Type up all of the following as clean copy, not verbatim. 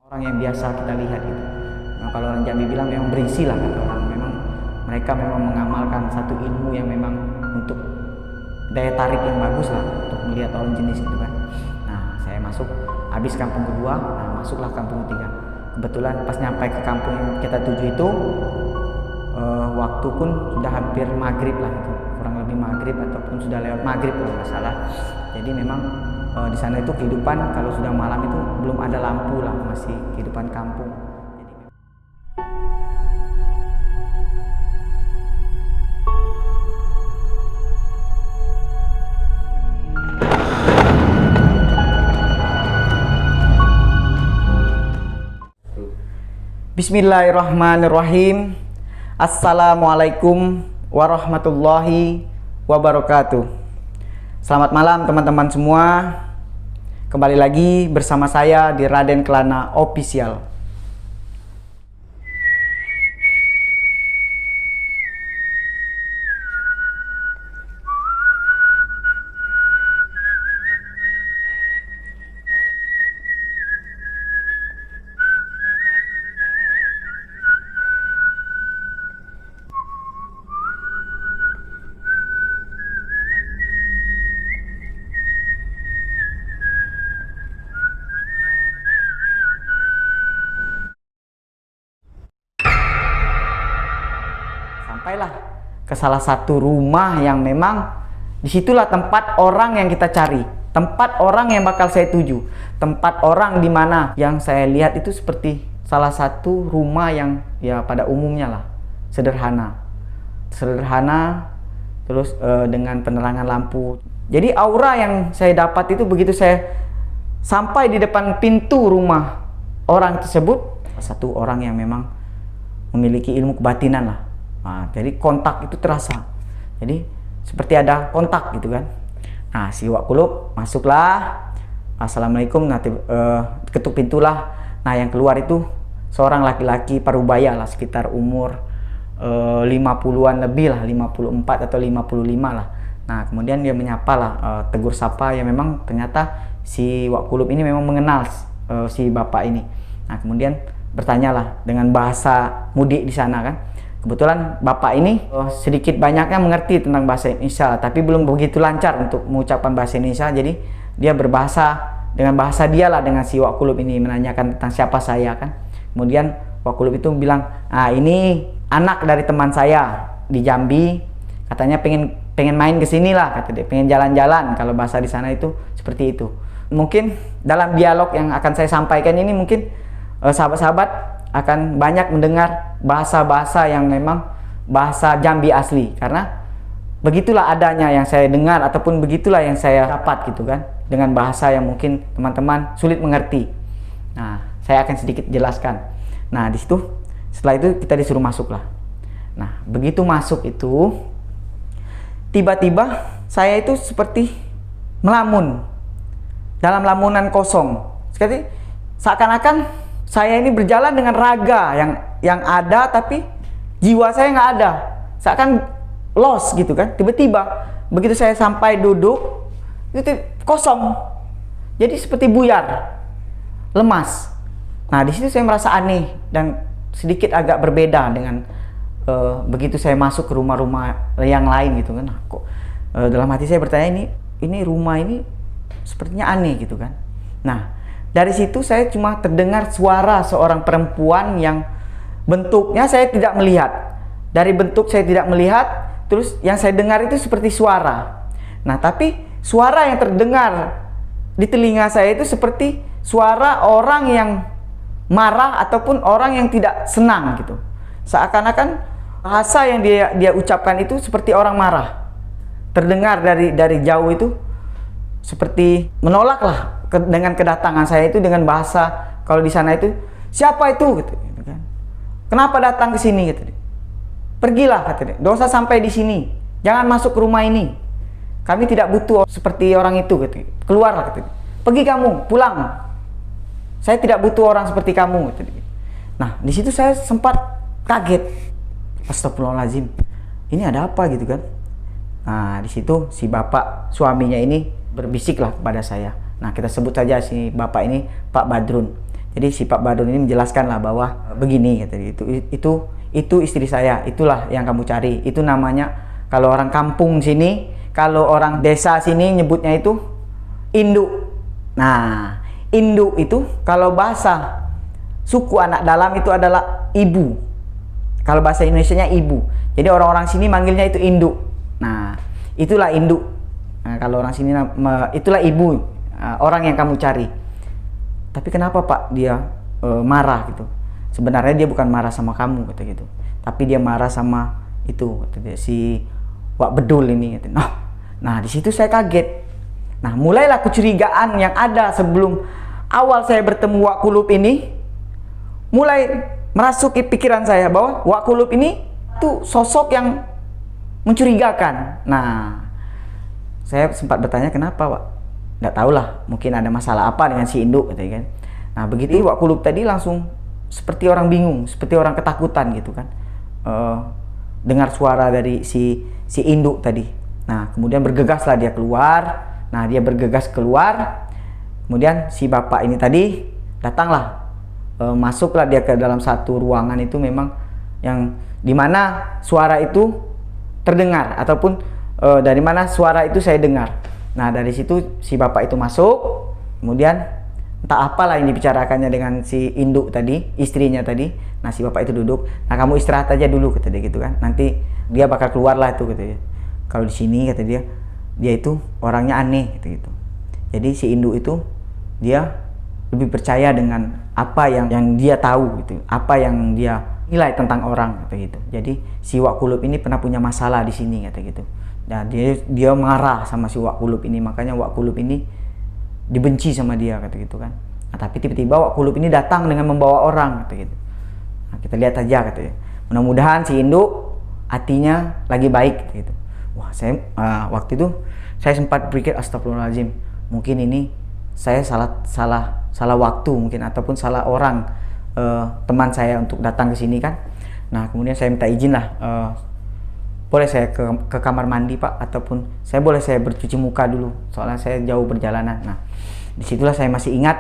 Orang yang biasa kita lihat gitu. Nah, kalau orang Jambi bilang memang berisi lah kata orang. Memang mereka memang mengamalkan satu ilmu yang memang untuk daya tarik yang bagus lah untuk melihat orang jenis itu kan. Nah, saya masuk habis kampung kedua, nah masuklah kampung ketiga. Kebetulan pas nyampe ke kampung yang kita tuju itu waktu pun sudah hampir maghrib lah itu, kurang lebih maghrib ataupun sudah lewat maghrib kalau nggak salah. Jadi memang di sana itu kehidupan kalau sudah malam itu belum ada lampu lah, masih kehidupan kampung. Bismillahirrahmanirrahim. Assalamualaikum warahmatullahi wabarakatuh. Selamat malam teman-teman semua. Kembali lagi bersama saya di Raden Kelana Official. Sampailah ke salah satu rumah yang memang disitulah tempat orang yang kita cari, tempat orang yang bakal saya tuju, tempat orang di mana yang saya lihat itu seperti salah satu rumah yang ya pada umumnya lah sederhana, terus dengan penerangan lampu. Jadi aura yang saya dapat itu begitu saya sampai di depan pintu rumah orang tersebut, satu orang yang memang memiliki ilmu kebatinan lah. Nah, jadi kontak itu terasa. Jadi seperti ada kontak gitu kan. Nah, si Wak Kulub masuklah. Assalamualaikum. Nanti ketuk pintu lah. Nah, yang keluar itu seorang laki-laki parubaya lah, sekitar umur 50-an lebih lah, 54 atau 55 lah. Nah, kemudian dia menyapa lah, tegur sapa ya, memang ternyata si Wak Kulub ini memang mengenal si bapak ini. Nah, kemudian bertanyalah dengan bahasa mudik di sana kan. Kebetulan bapak ini sedikit banyaknya mengerti tentang bahasa Indonesia, tapi belum begitu lancar untuk mengucapkan bahasa Indonesia. Jadi dia berbahasa dengan bahasa dia lah dengan si Wak Kulub ini, menanyakan tentang siapa saya kan. Kemudian Wak Kulub itu bilang, ini anak dari teman saya di Jambi, katanya pengen main ke sini lah, kata dia, pengen jalan-jalan. Kalau bahasa di sana itu seperti itu. Mungkin dalam dialog yang akan saya sampaikan ini mungkin sahabat-sahabat akan banyak mendengar bahasa-bahasa yang memang bahasa Jambi asli, karena begitulah adanya yang saya dengar ataupun begitulah yang saya dapat gitu kan, dengan bahasa yang mungkin teman-teman sulit mengerti. Nah, saya akan sedikit jelaskan. Nah, di situ setelah itu kita disuruh masuk lah. Nah, begitu masuk itu tiba-tiba saya itu seperti melamun dalam lamunan kosong. Seperti seakan-akan saya ini berjalan dengan raga yang ada, tapi jiwa saya nggak ada, seakan lost gitu kan. Tiba-tiba begitu saya sampai duduk itu kosong, jadi seperti buyar, lemas. Nah, di situ saya merasa aneh dan sedikit agak berbeda dengan begitu saya masuk ke rumah-rumah yang lain gitu kan. Kok dalam hati saya bertanya, ini rumah ini sepertinya aneh gitu kan. Nah, dari situ saya cuma terdengar suara seorang perempuan yang bentuknya saya tidak melihat. Dari bentuk saya tidak melihat, terus yang saya dengar itu seperti suara. Nah, tapi suara yang terdengar di telinga saya itu seperti suara orang yang marah ataupun orang yang tidak senang gitu. Seakan-akan bahasa yang dia ucapkan itu seperti orang marah. Terdengar dari jauh itu seperti menolak lah dengan kedatangan saya itu, dengan bahasa kalau di sana itu, siapa itu gitu kan. Kenapa datang ke sini gitu. Pergilah kata dia. Dosa sampai di sini. Jangan masuk ke rumah ini. Kami tidak butuh seperti orang itu gitu. Keluarlah gitu. Pergi kamu, pulang. Saya tidak butuh orang seperti kamu gitu. Nah, di situ saya sempat kaget. Astagfirullahaladzim. Ini ada apa gitu kan. Nah, di situ si bapak suaminya ini berbisiklah kepada saya. Nah, kita sebut saja si bapak ini Pak Badrun. Jadi si Pak Badun ini menjelaskan lah bahwa begini, itu istri saya, itulah yang kamu cari. Itu namanya, kalau orang kampung sini, kalau orang desa sini nyebutnya itu induk. Nah, induk itu kalau bahasa suku anak dalam itu adalah ibu. Kalau bahasa Indonesianya ibu. Jadi orang-orang sini manggilnya itu induk. Nah, itulah induk. Nah, kalau orang sini itulah ibu, orang yang kamu cari. Tapi kenapa Pak dia marah gitu? Sebenarnya dia bukan marah sama kamu kata gitu. Tapi dia marah sama itu kata dia, si Wak Bedul ini kata. Nah, di situ saya kaget. Nah, mulailah kecurigaan yang ada sebelum awal saya bertemu Wak Kulub ini, mulai merasuki pikiran saya bahwa Wak Kulub ini tuh sosok yang mencurigakan. Nah, saya sempat bertanya kenapa Wak? Nggak tahu lah, mungkin ada masalah apa dengan si induk gitu kan. Nah, begitu Wak Kulub tadi langsung seperti orang bingung, seperti orang ketakutan gitu kan. Dengar suara dari si induk tadi. Nah, kemudian bergegaslah dia keluar. Nah, dia bergegas keluar. Kemudian si bapak ini tadi datanglah, masuklah dia ke dalam satu ruangan itu memang yang dimana suara itu terdengar, ataupun dari mana suara itu saya dengar. Nah, dari situ si bapak itu masuk, kemudian entah apalah yang dibicarakannya dengan si induk tadi, istrinya tadi. Nah, si bapak itu duduk. Nah, kamu istirahat aja dulu kata dia gitu kan. Nanti dia bakal keluar lah itu kata dia. Kalau di sini kata dia itu orangnya aneh gitu. Jadi si induk itu dia lebih percaya dengan apa yang dia tahu gitu, apa yang dia nilai tentang orang kata gitu. Jadi si Wak Kulub ini pernah punya masalah di sini kata gitu. Nah, dia marah sama si Wak Kulub ini, makanya Wak Kulub ini dibenci sama dia kata gitu kan. Nah, tapi tiba-tiba Wak Kulub ini datang dengan membawa orang kata gitu. Nah, kita lihat aja katanya. Mudah-mudahan si induk hatinya lagi baik kata gitu. Wah, saya waktu itu saya sempat berpikir astagfirullahaladzim, mungkin ini saya salah waktu mungkin, ataupun salah orang teman saya untuk datang ke sini kan. Nah, kemudian saya minta izin lah, boleh saya ke kamar mandi Pak, ataupun boleh saya bercuci muka dulu, soalnya saya jauh perjalanan. Nah, disitulah saya masih ingat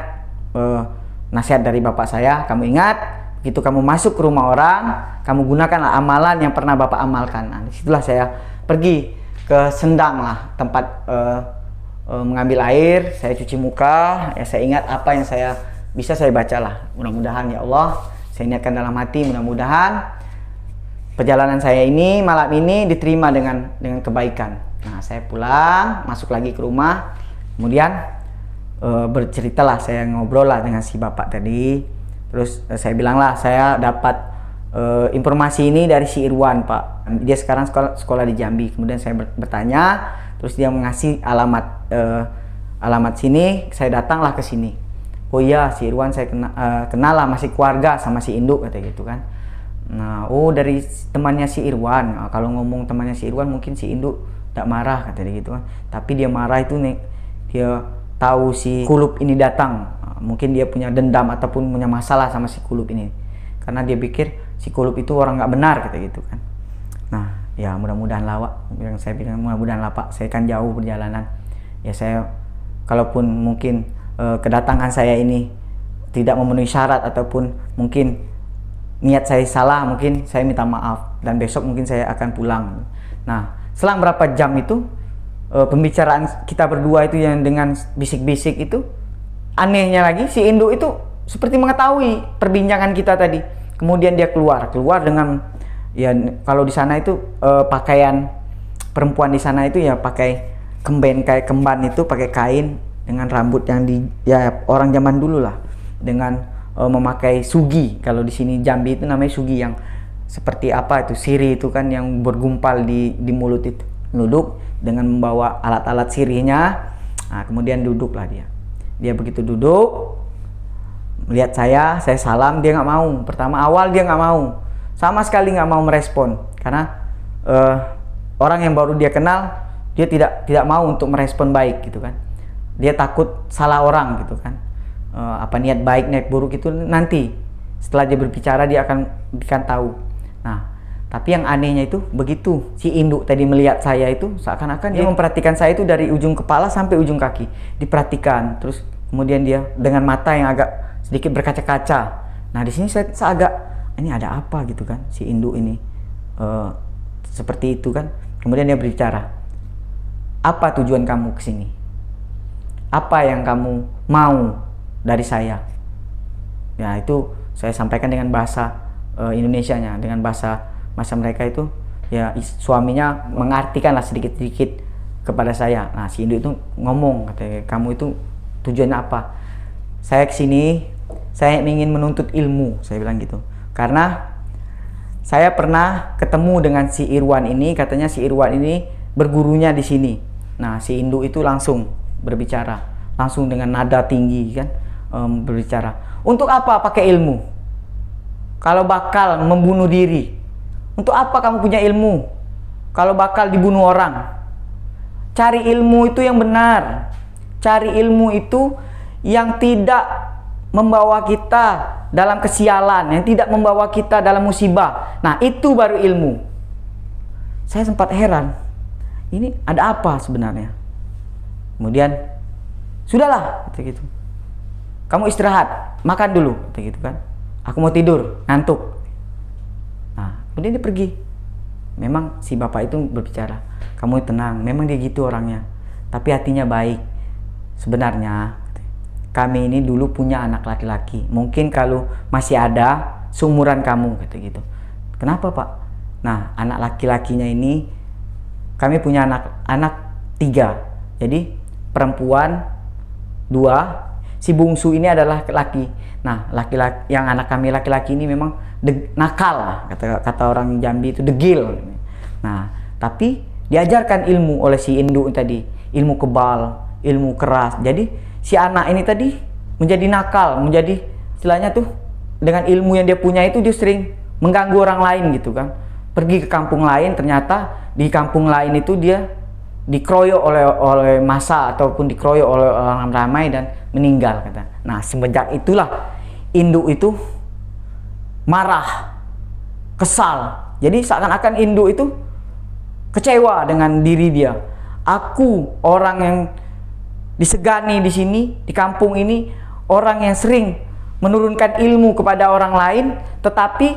nasihat dari bapak saya. Kamu ingat, begitu kamu masuk ke rumah orang, kamu gunakanlah amalan yang pernah bapak amalkan. Nah, disitulah saya pergi ke sendang lah, tempat mengambil air, saya cuci muka, ya saya ingat apa yang saya bisa saya baca lah. Mudah-mudahan ya Allah, saya niatkan dalam hati, mudah-mudahan perjalanan saya ini malam ini diterima dengan kebaikan. Nah, saya pulang, masuk lagi ke rumah, kemudian berceritalah, saya ngobrol lah dengan si bapak tadi. Terus saya bilang lah, saya dapat informasi ini dari si Irwan Pak. Dia sekarang sekolah di Jambi. Kemudian saya bertanya, terus dia mengasih alamat sini. Saya datanglah ke sini. Oh iya, si Irwan saya kenal lah, masih keluarga sama si induk kata gitu kan. Nah, oh dari temannya si Irwan. Nah, kalau ngomong temannya si Irwan mungkin si induk tak marah kata dia gitu kan. Tapi dia marah itu nih, dia tahu si Kulub ini datang. Mungkin dia punya dendam ataupun punya masalah sama si Kulub ini, karena dia pikir si Kulub itu orang nggak benar kata gitu kan. Nah, ya mudah-mudahan lah Wak, yang saya bilang mudah-mudahan lah Pak, saya kan jauh perjalanan. Ya saya, kalaupun mungkin kedatangan saya ini tidak memenuhi syarat, ataupun mungkin niat saya salah, mungkin saya minta maaf, dan besok mungkin saya akan pulang. Nah, selang berapa jam itu pembicaraan kita berdua itu yang dengan bisik-bisik itu, anehnya lagi si induk itu seperti mengetahui perbincangan kita tadi. Kemudian dia keluar dengan, ya kalau di sana itu pakaian perempuan di sana itu ya pakai kayak kemban itu, pakai kain dengan rambut yang ya orang zaman dulu lah, dengan memakai sugi. Kalau di sini Jambi itu namanya sugi, yang seperti apa itu, sirih itu kan yang bergumpal di mulut itu. Duduk dengan membawa alat-alat sirihnya. Nah, kemudian duduklah dia begitu duduk, melihat saya salam, dia nggak mau. Pertama awal dia nggak mau, sama sekali nggak mau merespon, karena orang yang baru dia kenal, dia tidak mau untuk merespon baik gitu kan. Dia takut salah orang gitu kan. Apa niat baik, niat buruk itu nanti setelah dia berbicara dia akan tahu. Nah, tapi yang anehnya itu begitu si induk tadi melihat saya itu, seakan-akan dia memperhatikan saya itu dari ujung kepala sampai ujung kaki, diperhatikan. Terus kemudian dia dengan mata yang agak sedikit berkaca-kaca. Nah di sini saya agak, ini ada apa gitu kan, si induk ini seperti itu kan. Kemudian dia berbicara, apa tujuan kamu kesini? Apa yang kamu mau dari saya? Ya itu saya sampaikan dengan bahasa Indonesianya, dengan bahasa mereka itu. Ya suaminya mengartikan lah sedikit-sedikit kepada saya. Nah si induk itu ngomong, katanya, kamu itu tujuannya apa? Saya kesini, saya ingin menuntut ilmu, saya bilang gitu. Karena saya pernah ketemu dengan si Irwan ini, katanya si Irwan ini bergurunya di sini. Nah si induk itu langsung berbicara, langsung dengan nada tinggi kan, berbicara. Untuk apa pakai ilmu? Kalau bakal membunuh diri, untuk apa kamu punya ilmu? Kalau bakal dibunuh orang, cari ilmu itu yang benar. Cari ilmu itu yang tidak membawa kita dalam kesialan, yang tidak membawa kita dalam musibah. Nah itu baru ilmu. Saya sempat heran, ini ada apa sebenarnya? Kemudian, sudahlah, gitu. Kamu istirahat, makan dulu, gitu kan. Aku mau tidur, ngantuk. Nah, kemudian dia pergi. Memang si bapak itu berbicara, kamu tenang, memang dia gitu orangnya, tapi hatinya baik. Sebenarnya kami ini dulu punya anak laki-laki, mungkin kalau masih ada seumuran kamu, kata gitu. Kenapa pak? Nah anak laki-lakinya ini, kami punya anak 3, jadi perempuan 2, si bungsu ini adalah laki. Nah laki-laki yang anak kami laki-laki ini memang nakal lah, kata orang Jambi itu degil. Nah tapi diajarkan ilmu oleh si induk tadi, ilmu kebal, ilmu keras. Jadi si anak ini tadi menjadi nakal, menjadi istilahnya tuh dengan ilmu yang dia punya itu dia sering mengganggu orang lain gitu kan. Pergi ke kampung lain, ternyata di kampung lain itu dia dikeroyok oleh massa ataupun dikeroyok oleh orang ramai dan meninggal, kata. Nah semenjak itulah induk itu marah, kesal. Jadi seakan-akan induk itu kecewa dengan diri dia. Aku orang yang disegani di sini, di kampung ini, orang yang sering menurunkan ilmu kepada orang lain, tetapi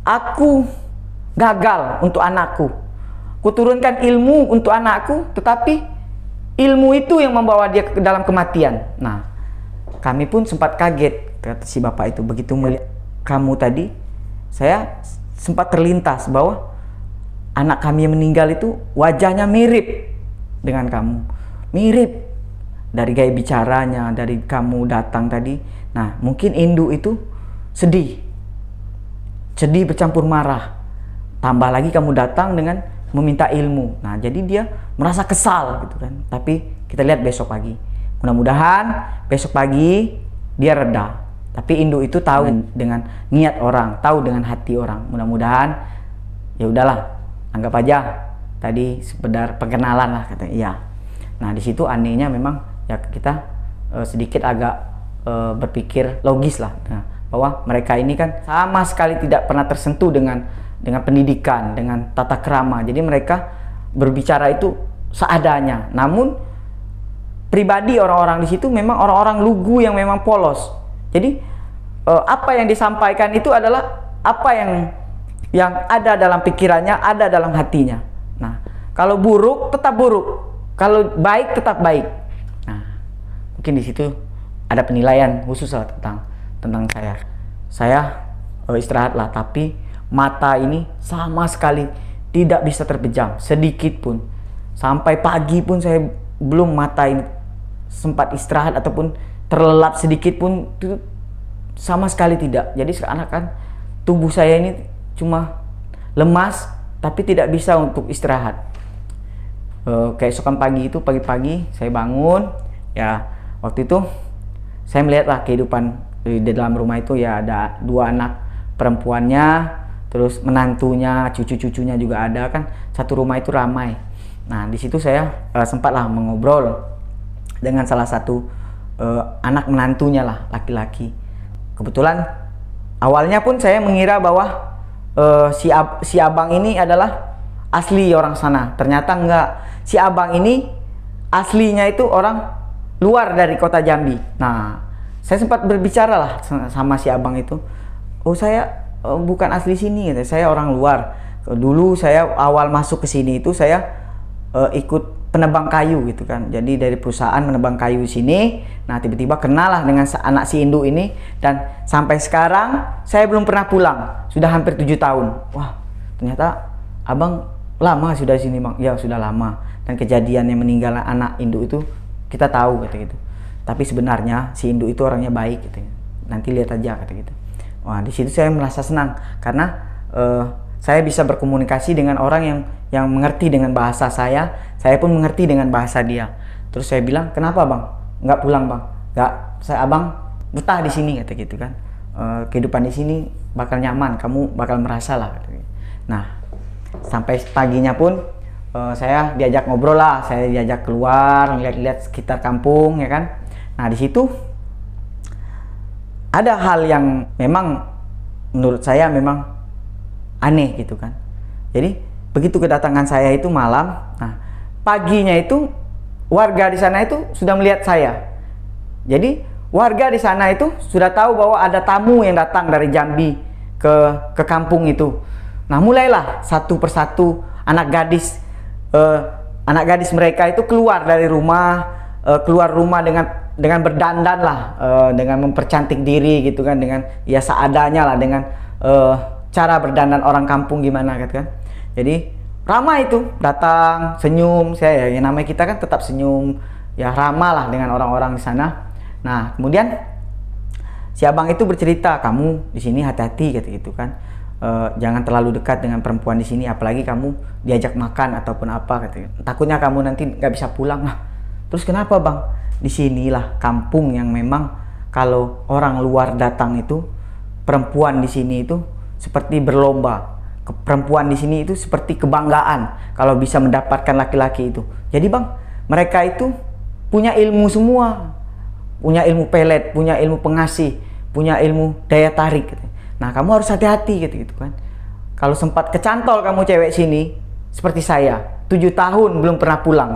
aku gagal untuk anakku. Kuturunkan ilmu untuk anakku, tetapi ilmu itu yang membawa dia ke dalam kematian. Nah, kami pun sempat kaget, kata si bapak itu, begitu melihat kamu tadi. Saya sempat terlintas bahwa anak kami yang meninggal itu wajahnya mirip dengan kamu, mirip dari gaya bicaranya, dari kamu datang tadi. Nah mungkin induk itu sedih bercampur marah, tambah lagi kamu datang dengan meminta ilmu. Nah jadi dia merasa kesal gitu kan. Tapi kita lihat besok pagi, mudah-mudahan besok pagi dia reda. Tapi induk itu tahu dengan niat orang, tahu dengan hati orang. Mudah-mudahan ya udahlah, anggap aja tadi sekedar perkenalan lah, katanya. Iya. Nah di situ anehnya memang ya kita sedikit agak berpikir logis lah, nah, bahwa mereka ini kan sama sekali tidak pernah tersentuh dengan pendidikan, dengan tata krama. Jadi mereka berbicara itu seadanya. Namun pribadi orang-orang di situ memang orang-orang lugu yang memang polos. Jadi apa yang disampaikan itu adalah apa yang ada dalam pikirannya, ada dalam hatinya. Nah kalau buruk tetap buruk, kalau baik tetap baik. Mungkin di situ ada penilaian khusus lah tentang saya. Saya istirahatlah, tapi mata ini sama sekali tidak bisa terpejam sedikit pun. Sampai pagi pun saya belum mata ini sempat istirahat ataupun terlelap sedikit pun, itu sama sekali tidak. Jadi seakan-akan tubuh saya ini cuma lemas tapi tidak bisa untuk istirahat. Keesokan pagi itu, pagi-pagi saya bangun, ya waktu itu saya melihatlah kehidupan di dalam rumah itu. Ya ada 2 anak perempuannya, terus menantunya, cucu-cucunya juga ada kan. Satu rumah itu ramai. Nah di situ saya sempatlah mengobrol dengan salah satu anak menantunya lah, laki-laki. Kebetulan awalnya pun saya mengira bahwa si abang ini adalah asli orang sana. Ternyata enggak. Si abang ini aslinya itu orang luar dari kota Jambi. Nah, saya sempat berbicara lah sama si abang itu. Oh, saya bukan asli sini, gitu. Saya orang luar. Dulu saya awal masuk ke sini itu saya ikut penebang kayu gitu kan. Jadi dari perusahaan menebang kayu di sini. Nah, tiba-tiba kenal lah dengan anak si Indu ini, dan sampai sekarang saya belum pernah pulang. Sudah hampir 7 tahun. Wah, ternyata abang lama sudah di sini, Bang. Ya, sudah lama. Dan kejadian yang meninggal anak Indu itu kita tahu gitu. Tapi sebenarnya si Indu itu orangnya baik gitu. Nanti lihat aja gitu. Wah, di situ saya merasa senang karena saya bisa berkomunikasi dengan orang yang mengerti dengan bahasa saya pun mengerti dengan bahasa dia. Terus saya bilang, kenapa bang nggak pulang bang? Nggak, abang betah di sini kata gitu kan. Kehidupan di sini bakal nyaman, kamu bakal merasa lah. Nah, sampai paginya pun saya diajak ngobrol lah, saya diajak keluar, lihat-lihat sekitar kampung ya kan. Nah, di situ ada hal yang memang menurut saya memang aneh gitu kan. Jadi begitu kedatangan saya itu malam, nah paginya itu warga di sana itu sudah melihat saya. Jadi warga di sana itu sudah tahu bahwa ada tamu yang datang dari Jambi ke kampung itu. Nah, mulailah satu persatu anak gadis mereka itu keluar dari rumah, keluar rumah dengan berdandan lah, dengan mempercantik diri gitu kan, dengan ya seadanya lah, dengan cara berdandan orang kampung gimana gitu kan. Jadi ramai itu datang, senyum, saya ya namanya kita kan tetap senyum, ya ramah lah dengan orang-orang di sana. Nah, kemudian si abang itu bercerita, kamu di sini hati-hati gitu kan. Jangan terlalu dekat dengan perempuan di sini, apalagi kamu diajak makan ataupun apa gitu. Takutnya kamu nanti nggak bisa pulang. Nah, terus kenapa bang? Di sinilah kampung yang memang kalau orang luar datang itu, perempuan di sini itu seperti berlomba. Perempuan di sini itu seperti kebanggaan kalau bisa mendapatkan laki-laki itu. Jadi bang, mereka itu punya ilmu semua, punya ilmu pelet, punya ilmu pengasih, punya ilmu daya tarik gitu. Nah, kamu harus hati-hati gitu kan. Kalau sempat kecantol kamu cewek sini seperti saya, 7 tahun belum pernah pulang.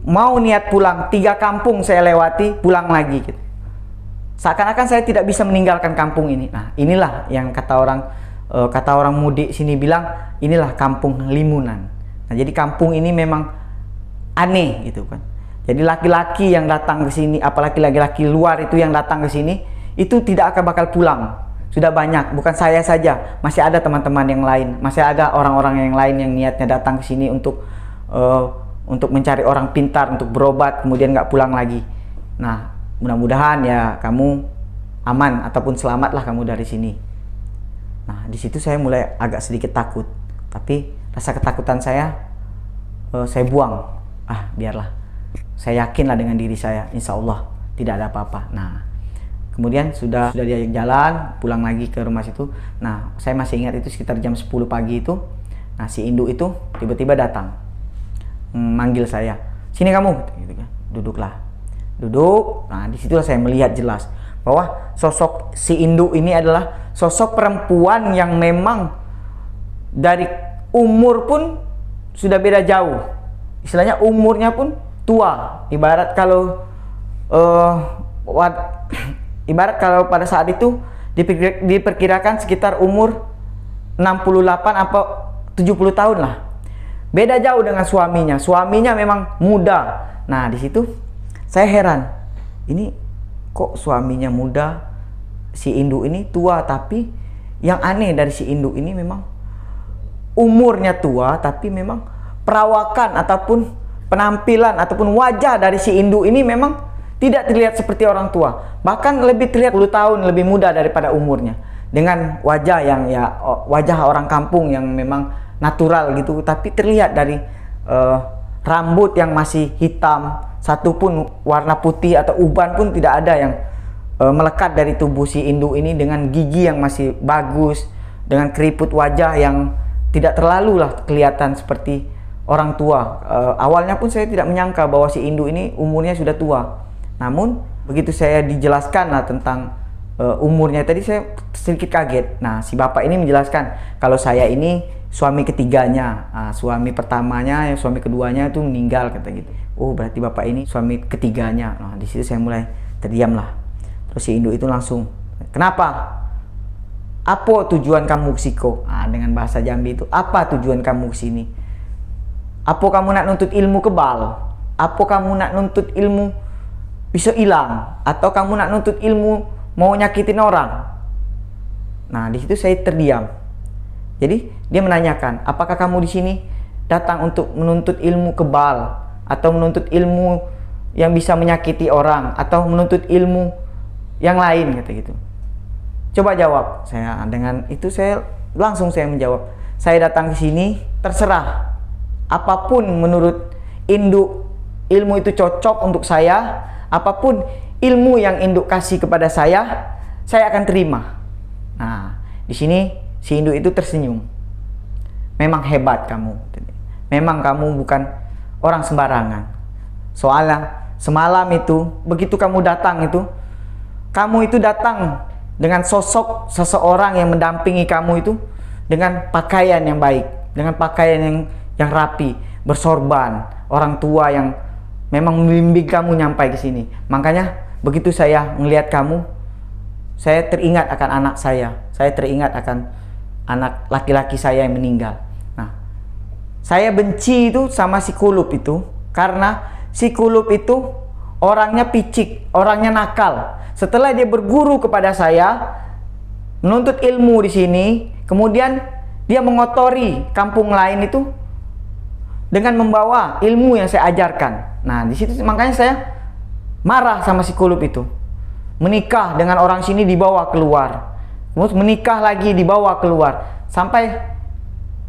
Mau niat pulang, 3 kampung saya lewati, pulang lagi gitu. Seakan-akan saya tidak bisa meninggalkan kampung ini. Nah, inilah yang kata orang mudik sini bilang, inilah kampung limunan. Nah, jadi kampung ini memang aneh gitu kan. Jadi laki-laki yang datang ke sini, apalagi laki-laki luar itu yang datang ke sini, itu tidak akan bakal pulang. Sudah banyak, bukan saya saja, masih ada teman-teman yang lain, masih ada orang-orang yang lain yang niatnya datang ke sini untuk mencari orang pintar, untuk berobat, kemudian nggak pulang lagi. Nah, mudah-mudahan ya kamu aman ataupun selamatlah kamu dari sini. Nah, di situ saya mulai agak sedikit takut, tapi rasa ketakutan saya buang. Biarlah, saya yakinlah dengan diri saya, insya Allah tidak ada apa-apa. Nah, kemudian sudah diajak jalan, pulang lagi ke rumah situ. Nah, saya masih ingat itu sekitar jam 10 pagi itu. Nah, si Indu itu tiba-tiba datang, manggil saya, sini kamu, gitu kan. Duduk. Nah, disitulah saya melihat jelas bahwa sosok si Indu ini adalah sosok perempuan yang memang dari umur pun sudah beda jauh. Istilahnya umurnya pun tua. Ibarat kalau pada saat itu diperkirakan sekitar umur 68 atau 70 tahun lah. Beda jauh dengan suaminya. Suaminya memang muda. Nah, di situ saya heran. Ini kok suaminya muda, si Indu ini tua, tapi yang aneh dari si Indu ini memang umurnya tua, tapi memang perawakan ataupun penampilan ataupun wajah dari si Indu ini memang tidak terlihat seperti orang tua, bahkan lebih terlihat 10 tahun lebih muda daripada umurnya, dengan wajah yang ya wajah orang kampung yang memang natural gitu, tapi terlihat dari rambut yang masih hitam, satu pun warna putih atau uban pun tidak ada yang melekat dari tubuh si Indu ini, dengan gigi yang masih bagus, dengan keriput wajah yang tidak terlalu lah kelihatan seperti orang tua. Awalnya pun saya tidak menyangka bahwa si Indu ini umurnya sudah tua. Namun begitu saya dijelaskan lah tentang umurnya tadi, saya sedikit kaget. Nah, si bapak ini menjelaskan kalau saya ini suami ketiganya, suami pertamanya, suami keduanya itu meninggal, kata gitu. Oh, berarti bapak ini suami ketiganya. Nah, di situ saya mulai terdiam lah. Terus si induk itu langsung, kenapa? Apa tujuan kamu ke siko? Dengan bahasa Jambi itu, apa tujuan kamu ke sini? Apa kamu nak nuntut ilmu kebal? Apa kamu nak nuntut ilmu bisa hilang? Atau kamu nak nuntut ilmu mau nyakitin orang? Nah, di situ saya terdiam. Jadi dia menanyakan, apakah kamu di sini datang untuk menuntut ilmu kebal, atau menuntut ilmu yang bisa menyakiti orang, atau menuntut ilmu yang lain, kata gitu. Coba jawab. Saya dengan itu saya menjawab. Saya datang ke sini terserah apapun menurut induk ilmu itu cocok untuk saya, apapun ilmu yang induk kasih kepada saya akan terima. Nah, di sini si induk itu tersenyum. Memang hebat kamu. Memang kamu bukan orang sembarangan. Soalnya semalam itu begitu kamu datang itu, kamu itu datang dengan sosok seseorang yang mendampingi kamu itu dengan pakaian yang baik, dengan pakaian yang rapi, bersorban, orang tua yang memang membimbing kamu nyampai ke sini. Makanya begitu saya melihat kamu, saya teringat akan anak saya teringat akan anak laki-laki saya yang meninggal. Nah, saya benci itu sama si Kulub itu karena si Kulub itu orangnya picik, orangnya nakal. Setelah dia berguru kepada saya, menuntut ilmu di sini, kemudian dia mengotori kampung lain itu dengan membawa ilmu yang saya ajarkan. Nah, di situ makanya saya marah sama si Kulub itu. Menikah dengan orang sini dibawa keluar, terus menikah lagi dibawa keluar. Sampai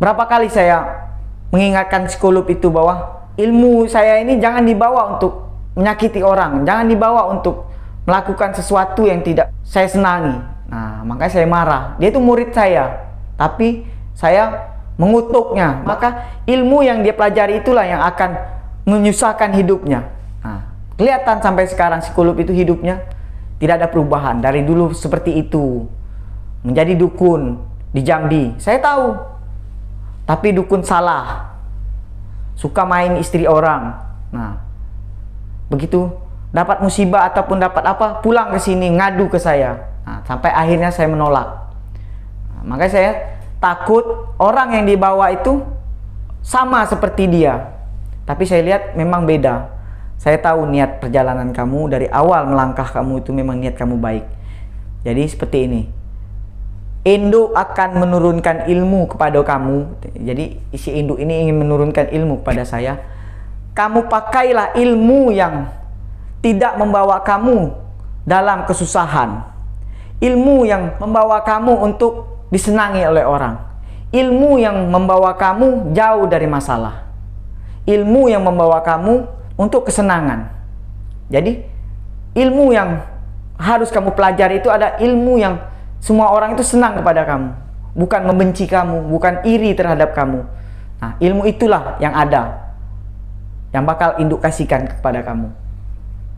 berapa kali saya mengingatkan si Kulub itu bahwa ilmu saya ini jangan dibawa untuk menyakiti orang, jangan dibawa untuk melakukan sesuatu yang tidak saya senangi. Nah, makanya saya marah. Dia itu murid saya, tapi saya mengutuknya. Maka ilmu yang dia pelajari itulah yang akan menyusahkan hidupnya. Nah, kelihatan sampai sekarang si Kulub itu hidupnya tidak ada perubahan. Dari dulu seperti itu, menjadi dukun di Jambi. Saya tahu, tapi dukun salah, suka main istri orang. Nah, begitu dapat musibah ataupun dapat apa, pulang ke sini ngadu ke saya. Nah, sampai akhirnya saya menolak. Nah, makanya saya takut orang yang dibawa itu sama seperti dia. Tapi saya lihat memang beda. Saya tahu niat perjalanan kamu dari awal melangkah kamu itu memang niat kamu baik. Jadi seperti ini. Induk akan menurunkan ilmu kepada kamu. Jadi si induk ini ingin menurunkan ilmu kepada saya. Kamu pakailah ilmu yang tidak membawa kamu dalam kesusahan. Ilmu yang membawa kamu untuk disenangi oleh orang. Ilmu yang membawa kamu jauh dari masalah. Ilmu yang membawa kamu untuk kesenangan. Jadi ilmu yang harus kamu pelajari itu ada ilmu yang semua orang itu senang kepada kamu, bukan membenci kamu, bukan iri terhadap kamu. Nah, ilmu itulah yang ada, yang bakal induk kasihkan kepada kamu.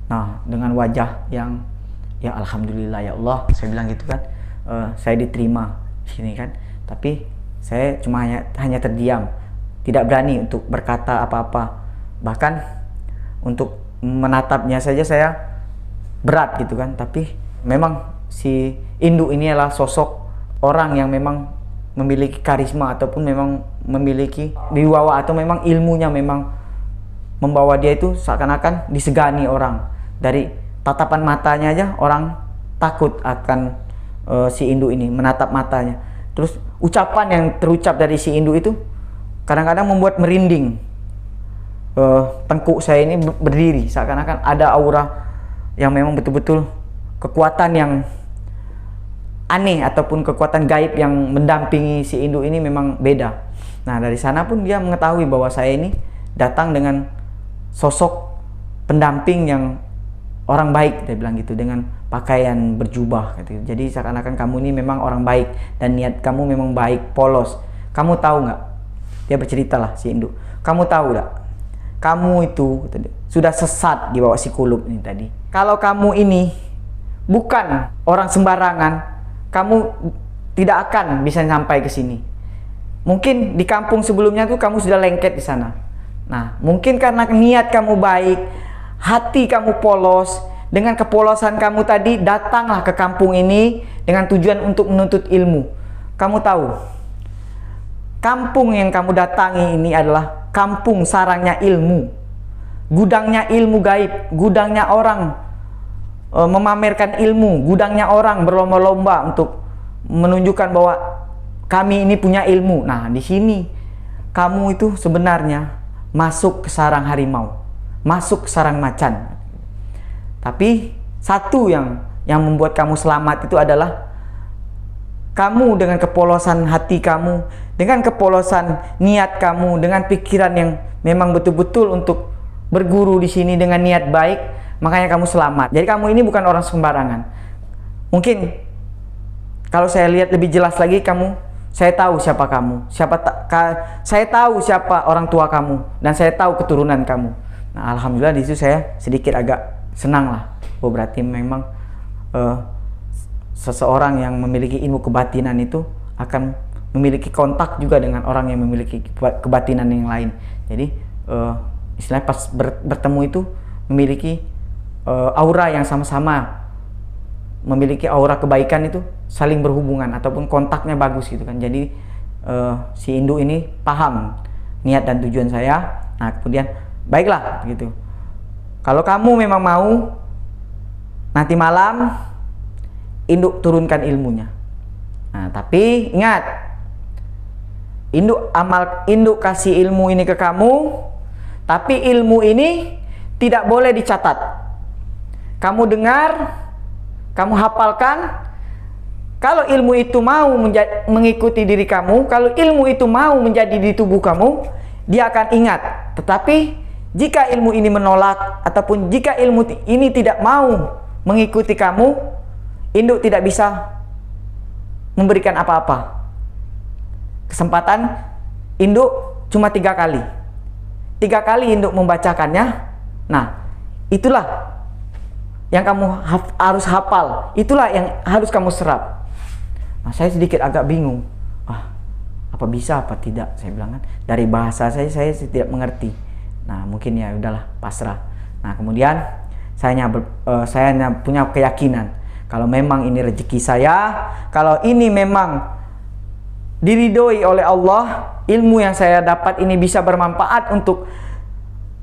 Nah, dengan wajah yang ya alhamdulillah ya Allah, saya bilang gitu kan, saya diterima di sini kan. Tapi saya cuma hanya terdiam, tidak berani untuk berkata apa-apa. Bahkan untuk menatapnya saja saya berat gitu kan. Tapi memang si induk ini adalah sosok orang yang memang memiliki karisma ataupun memang memiliki wibawa, atau memang ilmunya memang membawa dia itu seakan-akan disegani orang. Dari tatapan matanya aja orang takut akan si induk ini, menatap matanya. Terus ucapan yang terucap dari si induk itu kadang-kadang membuat merinding. Tengkuk saya ini berdiri, seakan-akan ada aura yang memang betul-betul kekuatan yang aneh ataupun kekuatan gaib yang mendampingi si induk ini memang beda. Nah, dari sana pun dia mengetahui bahwa saya ini datang dengan sosok pendamping yang orang baik, dia bilang gitu, dengan pakaian berjubah gitu. Jadi seakan-akan kamu ini memang orang baik dan niat kamu memang baik, polos. Kamu tahu nggak? Dia bercerita lah si induk. Kamu tahu nggak? Kamu itu sudah sesat di bawah si Kulub ini tadi. Kalau kamu ini bukan orang sembarangan, kamu tidak akan bisa sampai ke sini. Mungkin di kampung sebelumnya tuh kamu sudah lengket di sana. Nah, mungkin karena niat kamu baik, hati kamu polos, dengan kepolosan kamu tadi datanglah ke kampung ini dengan tujuan untuk menuntut ilmu. Kamu tahu, kampung yang kamu datangi ini adalah kampung sarangnya ilmu, gudangnya ilmu gaib, gudangnya orang memamerkan ilmu, gudangnya orang berlomba-lomba untuk menunjukkan bahwa kami ini punya ilmu. Nah, di sini kamu itu sebenarnya masuk ke sarang harimau, masuk ke sarang macan. Tapi satu yang membuat kamu selamat itu adalah kamu dengan kepolosan hati kamu, dengan kepolosan niat kamu, dengan pikiran yang memang betul-betul untuk berguru di sini dengan niat baik, makanya kamu selamat. Jadi kamu ini bukan orang sembarangan. Mungkin kalau saya lihat lebih jelas lagi, saya tahu siapa kamu, saya tahu siapa orang tua kamu, dan saya tahu keturunan kamu. Nah, alhamdulillah di situ saya sedikit agak senang lah. Oh, berarti memang seseorang yang memiliki ilmu kebatinan itu akan memiliki kontak juga dengan orang yang memiliki kebatinan yang lain. Jadi istilahnya pas bertemu itu memiliki aura yang sama-sama, memiliki aura kebaikan, itu saling berhubungan ataupun kontaknya bagus gitu kan. Jadi si induk ini paham niat dan tujuan saya. Nah, kemudian baiklah gitu. Kalau kamu memang mau, nanti malam induk turunkan ilmunya. Nah, tapi ingat, induk kasih ilmu ini ke kamu, tapi ilmu ini tidak boleh dicatat. Kamu dengar, kamu hafalkan. Kalau ilmu itu mau mengikuti diri kamu, kalau ilmu itu mau menjadi di tubuh kamu, dia akan ingat. Tetapi jika ilmu ini menolak, ataupun jika ilmu ini tidak mau mengikuti kamu, induk tidak bisa memberikan apa-apa. Kesempatan induk cuma 3 kali. 3 kali induk membacakannya. Nah, itulah yang kamu harus hafal. Itulah yang harus kamu serap. Nah, saya sedikit agak bingung. Apa bisa, apa tidak? Saya bilang kan, dari bahasa saya tidak mengerti. Nah, mungkin ya udahlah, pasrah. Nah, kemudian saya punya keyakinan kalau memang ini rezeki saya, kalau ini memang diridhoi oleh Allah, ilmu yang saya dapat ini bisa bermanfaat untuk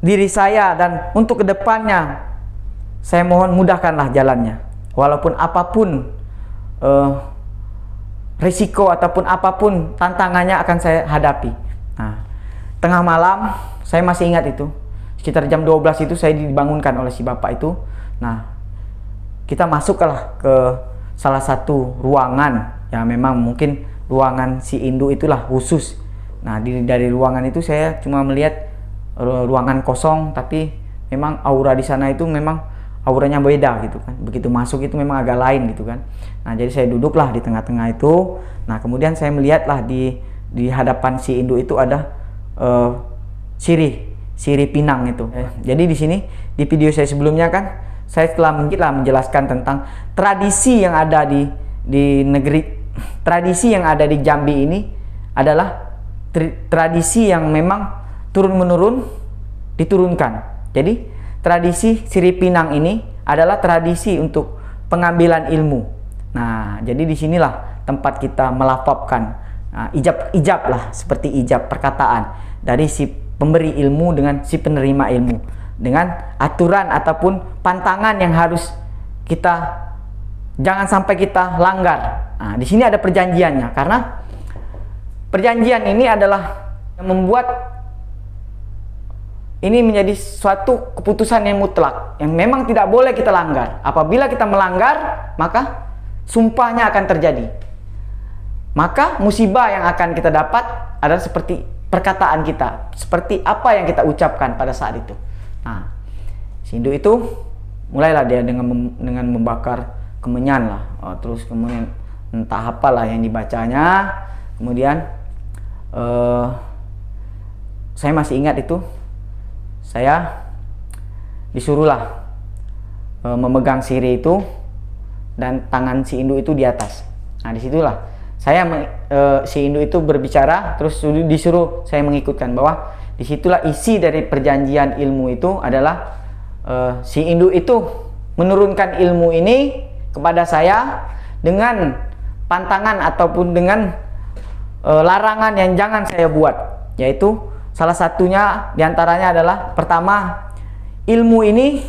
diri saya dan untuk kedepannya, saya mohon mudahkanlah jalannya. Walaupun apapun risiko ataupun apapun tantangannya akan saya hadapi. Nah, tengah malam, saya masih ingat itu, sekitar jam 12 itu saya dibangunkan oleh si bapak itu. Nah, kita masuklah ke salah satu ruangan, ya memang mungkin ruangan si induk itulah khusus. Nah, dari ruangan itu saya cuma melihat ruangan kosong, tapi memang aura di sana itu memang auranya beda gitu kan. Begitu masuk itu memang agak lain gitu kan. Nah, jadi saya duduklah di tengah-tengah itu. Nah, kemudian saya melihatlah di hadapan si induk itu ada sirih pinang itu. Jadi di sini di video saya sebelumnya kan saya telah menjelaskan tentang tradisi yang ada di negeri, tradisi yang ada di Jambi ini adalah tradisi yang memang turun-menurun diturunkan. Jadi tradisi sirih pinang ini adalah tradisi untuk pengambilan ilmu. Nah, jadi disinilah tempat kita melafalkan ijab lah, seperti ijab perkataan dari si pemberi ilmu dengan si penerima ilmu, dengan aturan ataupun pantangan yang harus kita jangan sampai kita langgar. Nah, di sini ada perjanjiannya, karena perjanjian ini adalah yang membuat ini menjadi suatu keputusan yang mutlak, yang memang tidak boleh kita langgar. Apabila kita melanggar, maka sumpahnya akan terjadi. Maka musibah yang akan kita dapat adalah seperti perkataan kita, seperti apa yang kita ucapkan pada saat itu. Nah, si induk itu mulailah dia dengan membakar kemenyan lah, terus kemudian entah apalah yang dibacanya. Kemudian saya masih ingat itu, saya disuruhlah memegang sirih itu dan tangan si induk itu di atas. Nah, disitulah si induk itu berbicara, terus disuruh saya mengikutkan, bahwa disitulah isi dari perjanjian ilmu itu adalah si induk itu menurunkan ilmu ini kepada saya dengan pantangan ataupun dengan larangan yang jangan saya buat, yaitu salah satunya diantaranya adalah, pertama, ilmu ini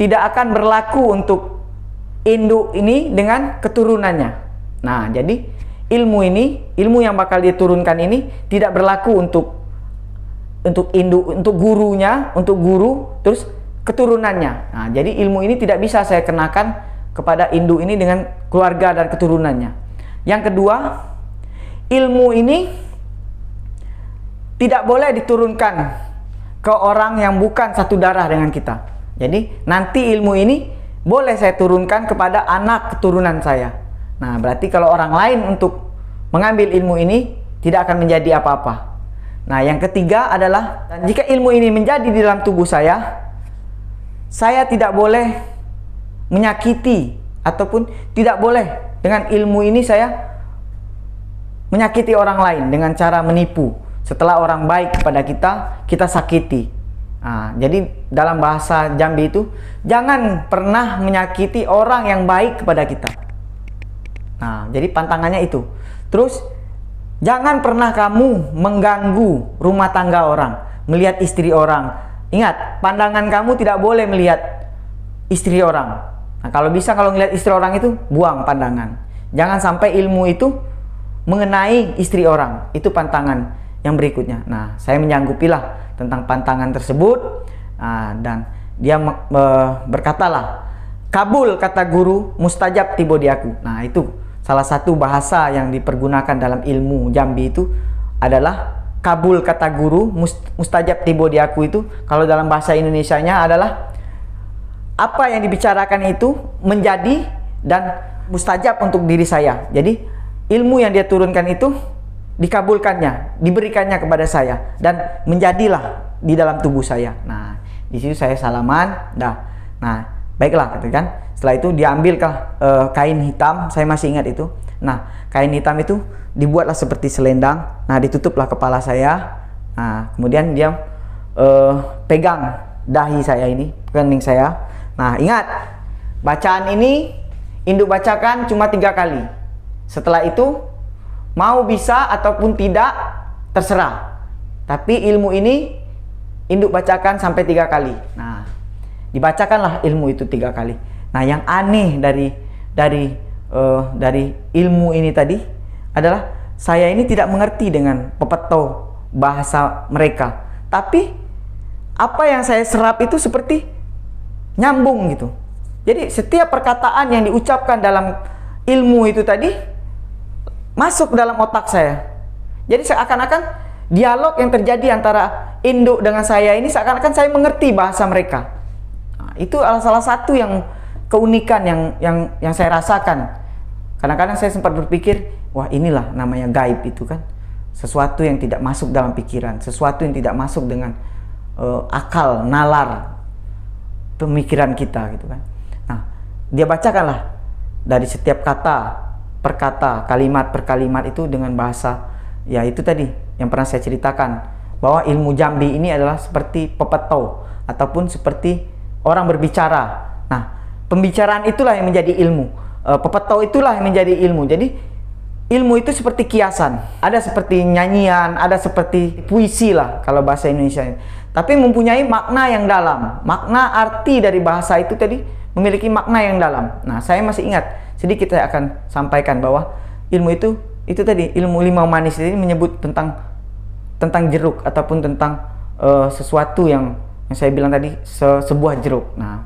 tidak akan berlaku untuk induk ini dengan keturunannya. Nah, jadi ilmu yang bakal diturunkan ini tidak berlaku untuk induk, untuk gurunya, untuk guru, terus keturunannya. Nah, jadi ilmu ini tidak bisa saya kenakan kepada induk ini dengan keluarga dan keturunannya. Yang kedua, ilmu ini tidak boleh diturunkan ke orang yang bukan satu darah dengan kita. Jadi nanti ilmu ini boleh saya turunkan kepada anak keturunan saya. Nah, berarti kalau orang lain untuk mengambil ilmu ini tidak akan menjadi apa-apa. Nah, yang ketiga adalah, jika ilmu ini menjadi di dalam tubuh saya tidak boleh menyakiti, ataupun tidak boleh dengan ilmu ini saya menyakiti orang lain dengan cara menipu. Setelah orang baik kepada kita sakiti. Nah, jadi dalam bahasa Jambi itu, jangan pernah menyakiti orang yang baik kepada kita. Nah, jadi pantangannya itu. Terus, jangan pernah kamu mengganggu rumah tangga orang, melihat istri orang. Ingat, pandangan kamu tidak boleh melihat istri orang. Nah, kalau bisa, kalau melihat istri orang itu, buang pandangan. Jangan sampai ilmu itu mengenai istri orang. Itu pantangan yang berikutnya. Nah, saya menyanggupilah tentang pantangan tersebut. Dan dia berkatalah, kabul kata guru, mustajab tibo di aku. Nah, itu salah satu bahasa yang dipergunakan dalam ilmu Jambi itu adalah kabul kata guru, mustajab tibo di aku. Itu kalau dalam bahasa Indonesianya adalah apa yang dibicarakan itu menjadi dan mustajab untuk diri saya. Jadi ilmu yang dia turunkan itu dikabulkannya, diberikannya kepada saya, dan menjadilah di dalam tubuh saya. Nah, di situ saya salaman. Nah, baiklah, gitu kan. Setelah itu diambilkah kain hitam, saya masih ingat itu. Nah, kain hitam itu dibuatlah seperti selendang. Nah, ditutuplah kepala saya. Nah, kemudian dia pegang dahi saya ini, kening saya. Nah, ingat, bacaan ini induk bacakan cuma 3 kali. Setelah itu mau bisa ataupun tidak terserah. Tapi ilmu ini induk bacakan sampai 3 kali. Nah, dibacakanlah ilmu itu 3 kali. Nah, yang aneh dari ilmu ini tadi adalah saya ini tidak mengerti dengan pepeto bahasa mereka. Tapi apa yang saya serap itu seperti nyambung gitu. Jadi setiap perkataan yang diucapkan dalam ilmu itu tadi masuk dalam otak saya. Jadi seakan-akan dialog yang terjadi antara induk dengan saya ini seakan-akan saya mengerti bahasa mereka. Nah, itu adalah salah satu yang keunikan yang saya rasakan. Kadang-kadang saya sempat berpikir, wah, inilah namanya gaib itu kan. Sesuatu yang tidak masuk dalam pikiran, sesuatu yang tidak masuk dengan akal, nalar pemikiran kita gitu kan. Nah, dia bacakanlah dari setiap kata per kata, kalimat per kalimat itu dengan bahasa, ya itu tadi yang pernah saya ceritakan, bahwa ilmu Jambi ini adalah seperti pepeto ataupun seperti orang berbicara. Nah, pembicaraan itulah yang menjadi ilmu, pepeto itulah yang menjadi ilmu. Jadi ilmu itu seperti kiasan, ada seperti nyanyian, ada seperti puisi lah kalau bahasa Indonesia, tapi mempunyai makna yang dalam. Makna arti dari bahasa itu tadi memiliki makna yang dalam. Nah, saya masih ingat, sedikit saya akan sampaikan bahwa ilmu itu tadi, ilmu limau manis ini menyebut tentang jeruk ataupun tentang sesuatu yang saya bilang tadi, sebuah jeruk. Nah,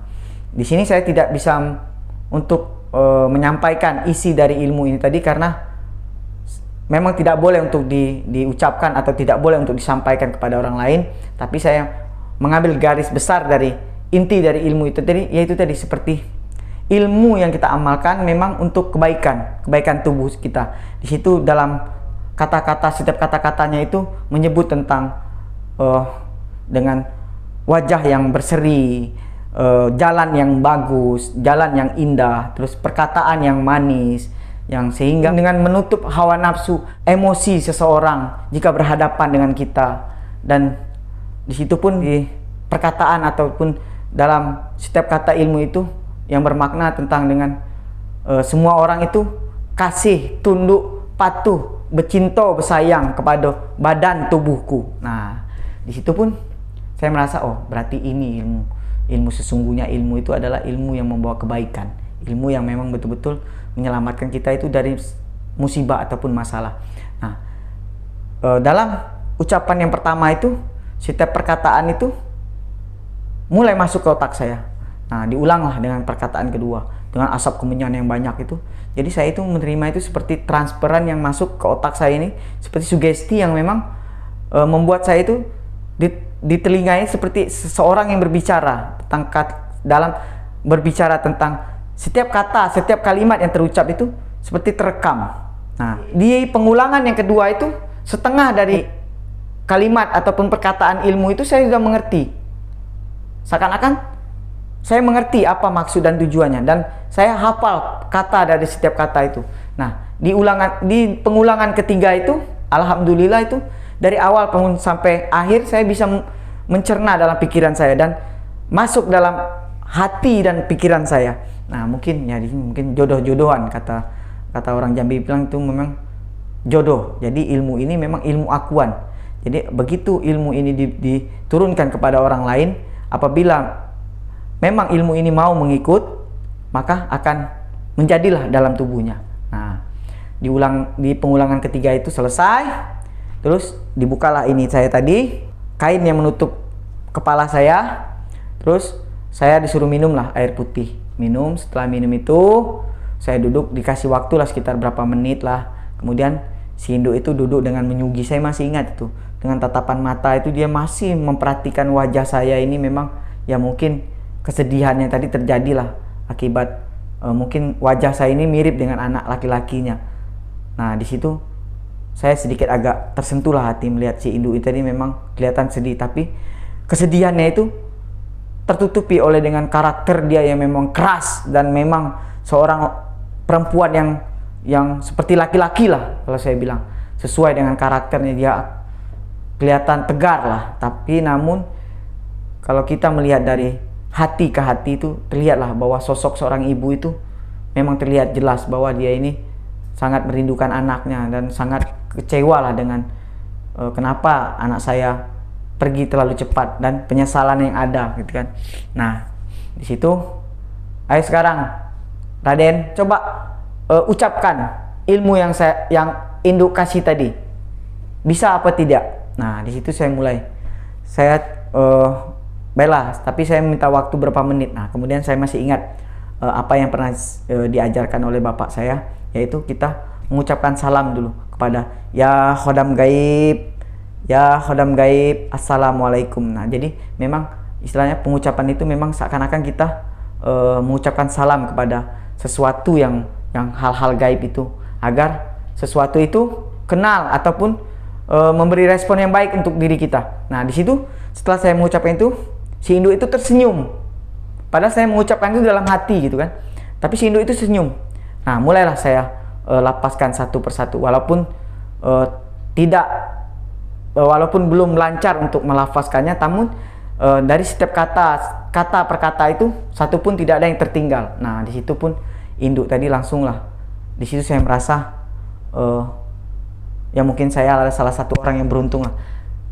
di sini saya tidak bisa untuk menyampaikan isi dari ilmu ini tadi karena memang tidak boleh untuk diucapkan atau tidak boleh untuk disampaikan kepada orang lain. Tapi saya mengambil garis besar dari inti dari ilmu itu tadi, yaitu tadi seperti ilmu yang kita amalkan memang untuk kebaikan tubuh kita. Di situ dalam kata-kata, setiap kata-katanya itu menyebut tentang dengan wajah yang berseri, jalan yang bagus, jalan yang indah, terus perkataan yang manis, yang sehingga dengan menutup hawa nafsu, emosi seseorang jika berhadapan dengan kita. Dan di situ pun di perkataan ataupun dalam setiap kata ilmu itu yang bermakna tentang dengan semua orang itu kasih, tunduk, patuh, bercinta, bersayang kepada badan tubuhku. Nah, di situ pun saya merasa, oh berarti ini ilmu. Ilmu sesungguhnya, ilmu itu adalah ilmu yang membawa kebaikan. Ilmu yang memang betul-betul menyelamatkan kita itu dari musibah ataupun masalah. Nah, dalam ucapan yang pertama itu, setiap perkataan itu mulai masuk ke otak saya. Nah, diulanglah dengan perkataan kedua, dengan asap kemenyan yang banyak itu. Jadi saya itu menerima itu seperti transferan yang masuk ke otak saya ini, seperti sugesti yang memang membuat saya itu di telinganya seperti seseorang yang berbicara dalam berbicara tentang setiap kata, setiap kalimat yang terucap itu seperti terekam. Nah, di pengulangan yang kedua itu setengah dari kalimat ataupun perkataan ilmu itu saya sudah mengerti. Seakan-akan saya mengerti apa maksud dan tujuannya, dan saya hafal kata dari setiap kata itu. Nah, di pengulangan ketiga itu, alhamdulillah itu dari awal sampai akhir saya bisa mencerna dalam pikiran saya dan masuk dalam hati dan pikiran saya. Nah, mungkin jodoh-jodohan kata orang Jambi bilang itu memang jodoh. Jadi ilmu ini memang ilmu akuan. Jadi begitu ilmu ini diturunkan kepada orang lain, apabila memang ilmu ini mau mengikut, maka akan menjadilah dalam tubuhnya. Nah, di pengulangan ketiga itu selesai. Terus dibukalah ini saya tadi, kain yang menutup kepala saya. Terus saya disuruh minumlah air putih. Minum, setelah minum itu saya duduk, dikasih waktu lah sekitar berapa menit lah. Kemudian si induk itu duduk dengan menyugi. Saya masih ingat itu, dengan tatapan mata itu dia masih memperhatikan wajah saya ini. Memang ya mungkin kesedihannya tadi terjadilah akibat mungkin wajah saya ini mirip dengan anak laki-lakinya. Nah, di situ saya sedikit agak tersentuh lah hati melihat si induk itu tadi memang kelihatan sedih, tapi kesedihannya itu tertutupi oleh dengan karakter dia yang memang keras dan memang seorang perempuan yang seperti laki-laki lah kalau saya bilang, sesuai dengan karakternya. Dia kelihatan tegar lah, tapi namun kalau kita melihat dari hati ke hati itu terlihatlah bahwa sosok seorang ibu itu memang terlihat jelas bahwa dia ini sangat merindukan anaknya dan sangat kecewa lah dengan kenapa anak saya pergi terlalu cepat dan penyesalan yang ada gitu kan. Nah, di situ ayo sekarang Raden coba ucapkan ilmu yang induk kasih tadi. Bisa apa tidak? Nah, di situ saya mulai. Saya baiklah, tapi saya minta waktu berapa menit. Nah, kemudian saya masih ingat apa yang pernah diajarkan oleh bapak saya, yaitu kita mengucapkan salam dulu kepada ya khodam gaib, assalamualaikum. Nah, jadi memang istilahnya pengucapan itu memang seakan-akan kita mengucapkan salam kepada sesuatu yang hal-hal gaib itu, agar sesuatu itu kenal ataupun memberi respon yang baik untuk diri kita. Nah, di situ setelah saya mengucapkan itu, si induk itu tersenyum. Padahal saya mengucapkan itu dalam hati gitu kan, tapi si induk itu senyum. Nah, mulailah saya lapaskan satu persatu, walaupun walaupun belum lancar untuk melafazkannya, namun dari setiap kata per kata itu satu pun tidak ada yang tertinggal. Nah, di situ pun induk tadi langsunglah, di situ saya merasa ya mungkin saya adalah salah satu orang yang beruntung lah.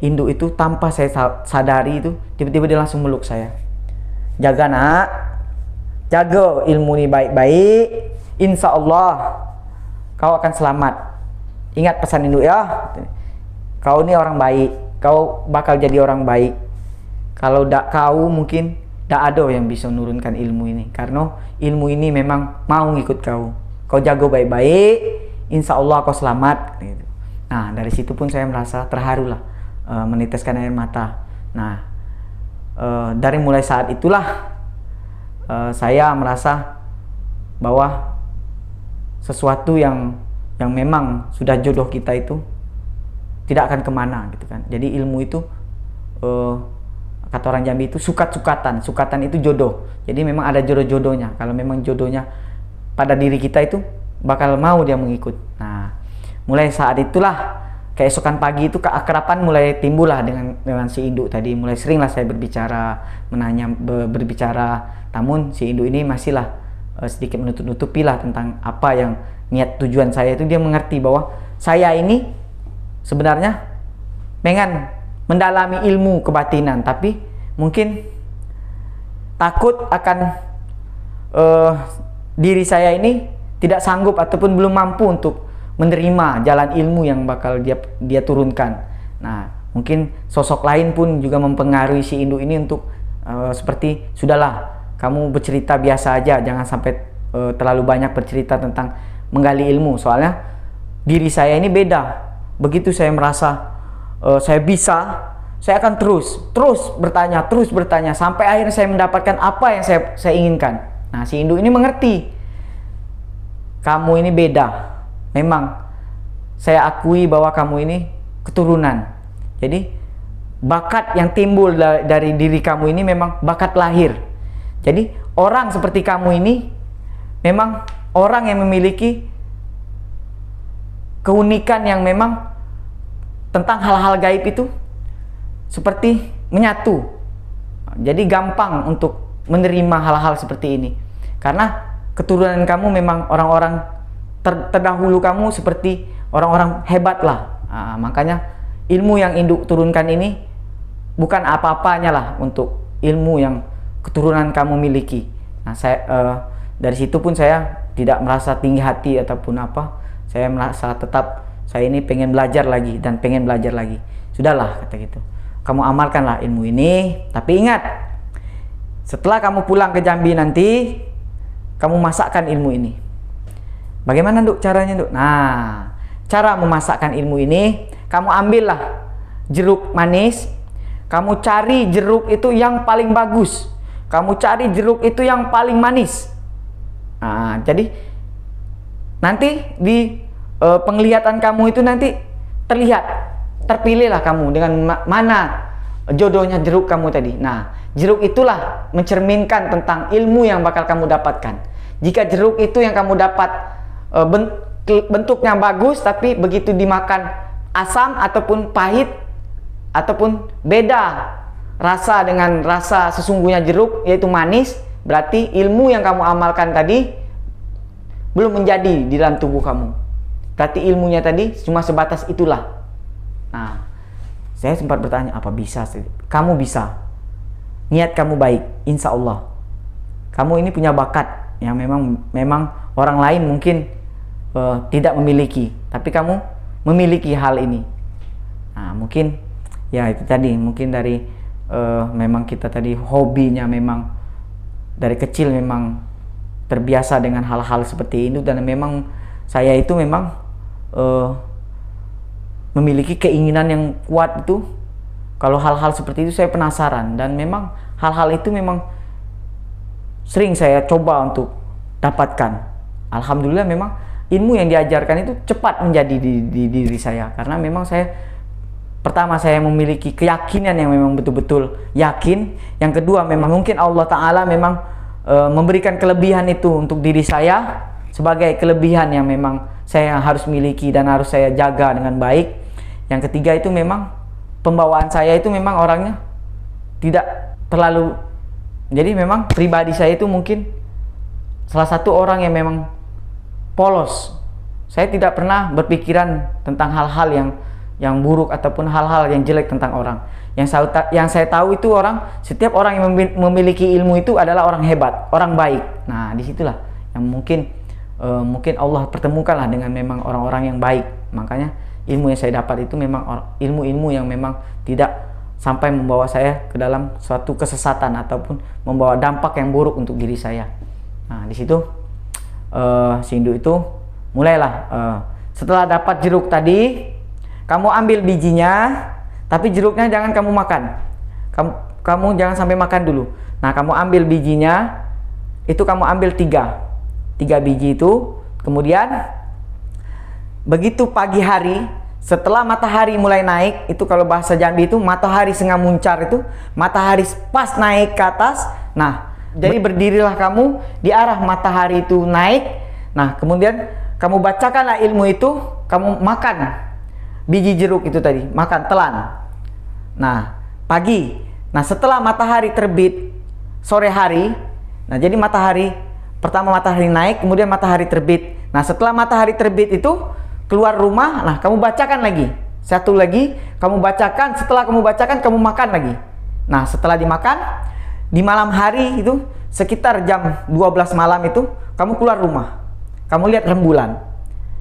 Induk itu tanpa saya sadari itu tiba-tiba dia langsung meluk saya. Jaga nak, jaga ilmu ini baik-baik, insya Allah kau akan selamat. Ingat pesan induk ya, kau ini orang baik, kau bakal jadi orang baik. Kalau tidak kau mungkin tidak ada yang bisa menurunkan ilmu ini, karena ilmu ini memang mau ngikut kau. Kau jaga baik-baik, insya Allah kau selamat. Nah, dari situ pun saya merasa terharu lah, meneteskan air mata. Nah, dari mulai saat itulah saya merasa bahwa sesuatu yang memang sudah jodoh kita itu tidak akan kemana gitu kan. Jadi ilmu itu kata orang Jambi itu sukatan itu jodoh. Jadi memang ada jodoh-jodohnya. Kalau memang jodohnya pada diri kita itu bakal mau dia mengikut. Nah, mulai saat itulah keesokan pagi itu keakraban mulai timbul lah dengan si induk tadi. Mulai sering lah saya berbicara, berbicara. Namun si induk ini masihlah sedikit menutup-nutupi lah tentang apa yang niat tujuan saya itu. Dia mengerti bahwa saya ini sebenarnya pengen mendalami ilmu kebatinan, tapi mungkin takut akan diri saya ini tidak sanggup ataupun belum mampu untuk menerima jalan ilmu yang bakal dia turunkan. Nah, mungkin sosok lain pun juga mempengaruhi si induk ini untuk seperti sudahlah, kamu bercerita biasa aja, jangan sampai terlalu banyak bercerita tentang menggali ilmu. Soalnya diri saya ini beda. Begitu saya merasa saya bisa, saya akan terus bertanya sampai akhirnya saya mendapatkan apa yang saya inginkan. Nah, si induk ini mengerti, kamu ini beda. Memang saya akui bahwa kamu ini keturunan. Jadi bakat yang timbul dari diri kamu ini memang bakat lahir. Jadi orang seperti kamu ini memang orang yang memiliki keunikan yang memang tentang hal-hal gaib itu seperti menyatu. Jadi gampang untuk menerima hal-hal seperti ini. Karena keturunan kamu memang orang-orang terdahulu, kamu seperti orang-orang hebat lah. Nah, makanya ilmu yang induk turunkan ini bukan apa-apanya lah untuk ilmu yang keturunan kamu miliki. Nah, dari situ pun saya tidak merasa tinggi hati ataupun apa. Saya merasa tetap saya ini pengen belajar lagi dan pengen belajar lagi. Sudahlah, kata gitu. Kamu amalkanlah ilmu ini, tapi ingat, setelah kamu pulang ke Jambi nanti, kamu masakkan ilmu ini. Bagaimana, Duk, caranya, Duk? Nah, cara memasakkan ilmu ini, kamu ambillah jeruk manis, kamu cari jeruk itu yang paling bagus, kamu cari jeruk itu yang paling manis. Nah, jadi nanti di penglihatan kamu itu nanti terpilihlah kamu dengan mana jodohnya jeruk kamu tadi. Nah, jeruk itulah mencerminkan tentang ilmu yang bakal kamu dapatkan. Jika jeruk itu yang kamu dapat bentuknya bagus, tapi begitu dimakan asam ataupun pahit ataupun beda rasa dengan rasa sesungguhnya jeruk, yaitu manis, berarti ilmu yang kamu amalkan tadi belum menjadi di dalam tubuh kamu. Berarti ilmunya tadi cuma sebatas itulah. Nah, saya sempat bertanya, apa bisa? Kamu bisa. Niat kamu baik, insya Allah. Kamu ini punya bakat yang memang orang lain mungkin tidak memiliki, tapi kamu memiliki hal ini. Nah, mungkin ya itu tadi, mungkin dari memang kita tadi hobinya memang dari kecil memang terbiasa dengan hal-hal seperti itu, dan memang saya itu memang memiliki keinginan yang kuat itu. Kalau hal-hal seperti itu saya penasaran, dan memang hal-hal itu memang sering saya coba untuk dapatkan. Alhamdulillah memang ilmu yang diajarkan itu cepat menjadi di diri saya, karena memang pertama saya memiliki keyakinan yang memang betul-betul yakin. Yang kedua, memang mungkin Allah Ta'ala memang memberikan kelebihan itu untuk diri saya sebagai kelebihan yang memang saya harus miliki dan harus saya jaga dengan baik. Yang ketiga itu memang pembawaan saya itu memang orangnya tidak terlalu, jadi memang pribadi saya itu mungkin salah satu orang yang memang polos. Saya tidak pernah berpikiran tentang hal-hal yang buruk ataupun hal-hal yang jelek tentang orang. Yang saya tahu itu setiap orang yang memiliki ilmu itu adalah orang hebat, orang baik. Nah, disitulah yang mungkin Allah pertemukanlah dengan memang orang-orang yang baik. Makanya ilmu yang saya dapat itu memang ilmu-ilmu yang memang tidak sampai membawa saya ke dalam suatu kesesatan ataupun membawa dampak yang buruk untuk diri saya. Nah, di situ Sindu itu mulailah setelah dapat jeruk tadi, kamu ambil bijinya, tapi jeruknya jangan kamu makan. Kamu jangan sampai makan dulu. Nah, kamu ambil bijinya, itu kamu ambil tiga biji itu. Kemudian begitu pagi hari, setelah matahari mulai naik, itu kalau bahasa Jambi itu matahari setengah muncar, itu matahari pas naik ke atas. Nah, jadi berdirilah kamu di arah matahari itu naik. Nah, kemudian kamu bacakanlah ilmu itu, kamu makan biji jeruk itu tadi, makan telan. Nah, pagi. Nah, setelah matahari terbit sore hari, nah jadi matahari pertama matahari naik, kemudian matahari terbit. Nah, setelah matahari terbit itu keluar rumah, nah kamu bacakan lagi. Satu lagi, kamu bacakan, setelah kamu bacakan kamu makan lagi. Nah, setelah dimakan di malam hari itu sekitar jam 12 malam itu kamu keluar rumah. Kamu lihat rembulan.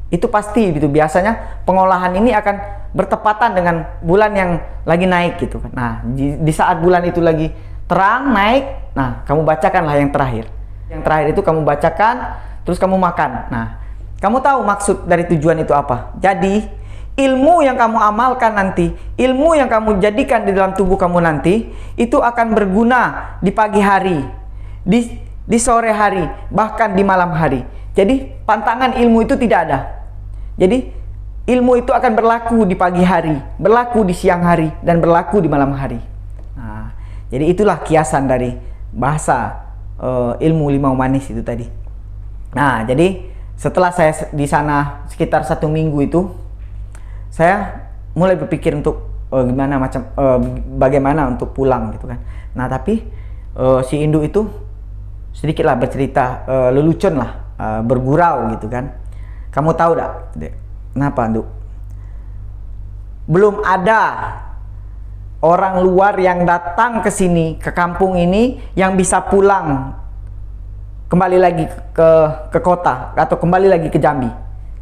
Itu pasti gitu. Biasanya pengolahan ini akan bertepatan dengan bulan yang lagi naik gitu kan. Nah, di saat bulan itu lagi terang naik, nah kamu bacakanlah yang terakhir. Yang terakhir itu kamu bacakan, terus kamu makan. Nah, kamu tahu maksud dari tujuan itu apa? Jadi, ilmu yang kamu amalkan nanti, ilmu yang kamu jadikan di dalam tubuh kamu nanti, itu akan berguna di pagi hari, di sore hari, bahkan di malam hari. Jadi, pantangan ilmu itu tidak ada. Jadi, ilmu itu akan berlaku di pagi hari, berlaku di siang hari, dan berlaku di malam hari. Nah, jadi itulah kiasan dari bahasa ilmu limau manis itu tadi. Nah, jadi setelah saya di sana sekitar 1 minggu itu, saya mulai berpikir untuk bagaimana untuk pulang gitu kan. Nah, tapi si induk itu sedikitlah bercerita lelucon lah, bergurau gitu kan. Kamu tahu tak kenapa, Nduk? Belum ada orang luar yang datang ke sini, ke kampung ini, yang bisa pulang kembali lagi ke kota atau kembali lagi ke Jambi.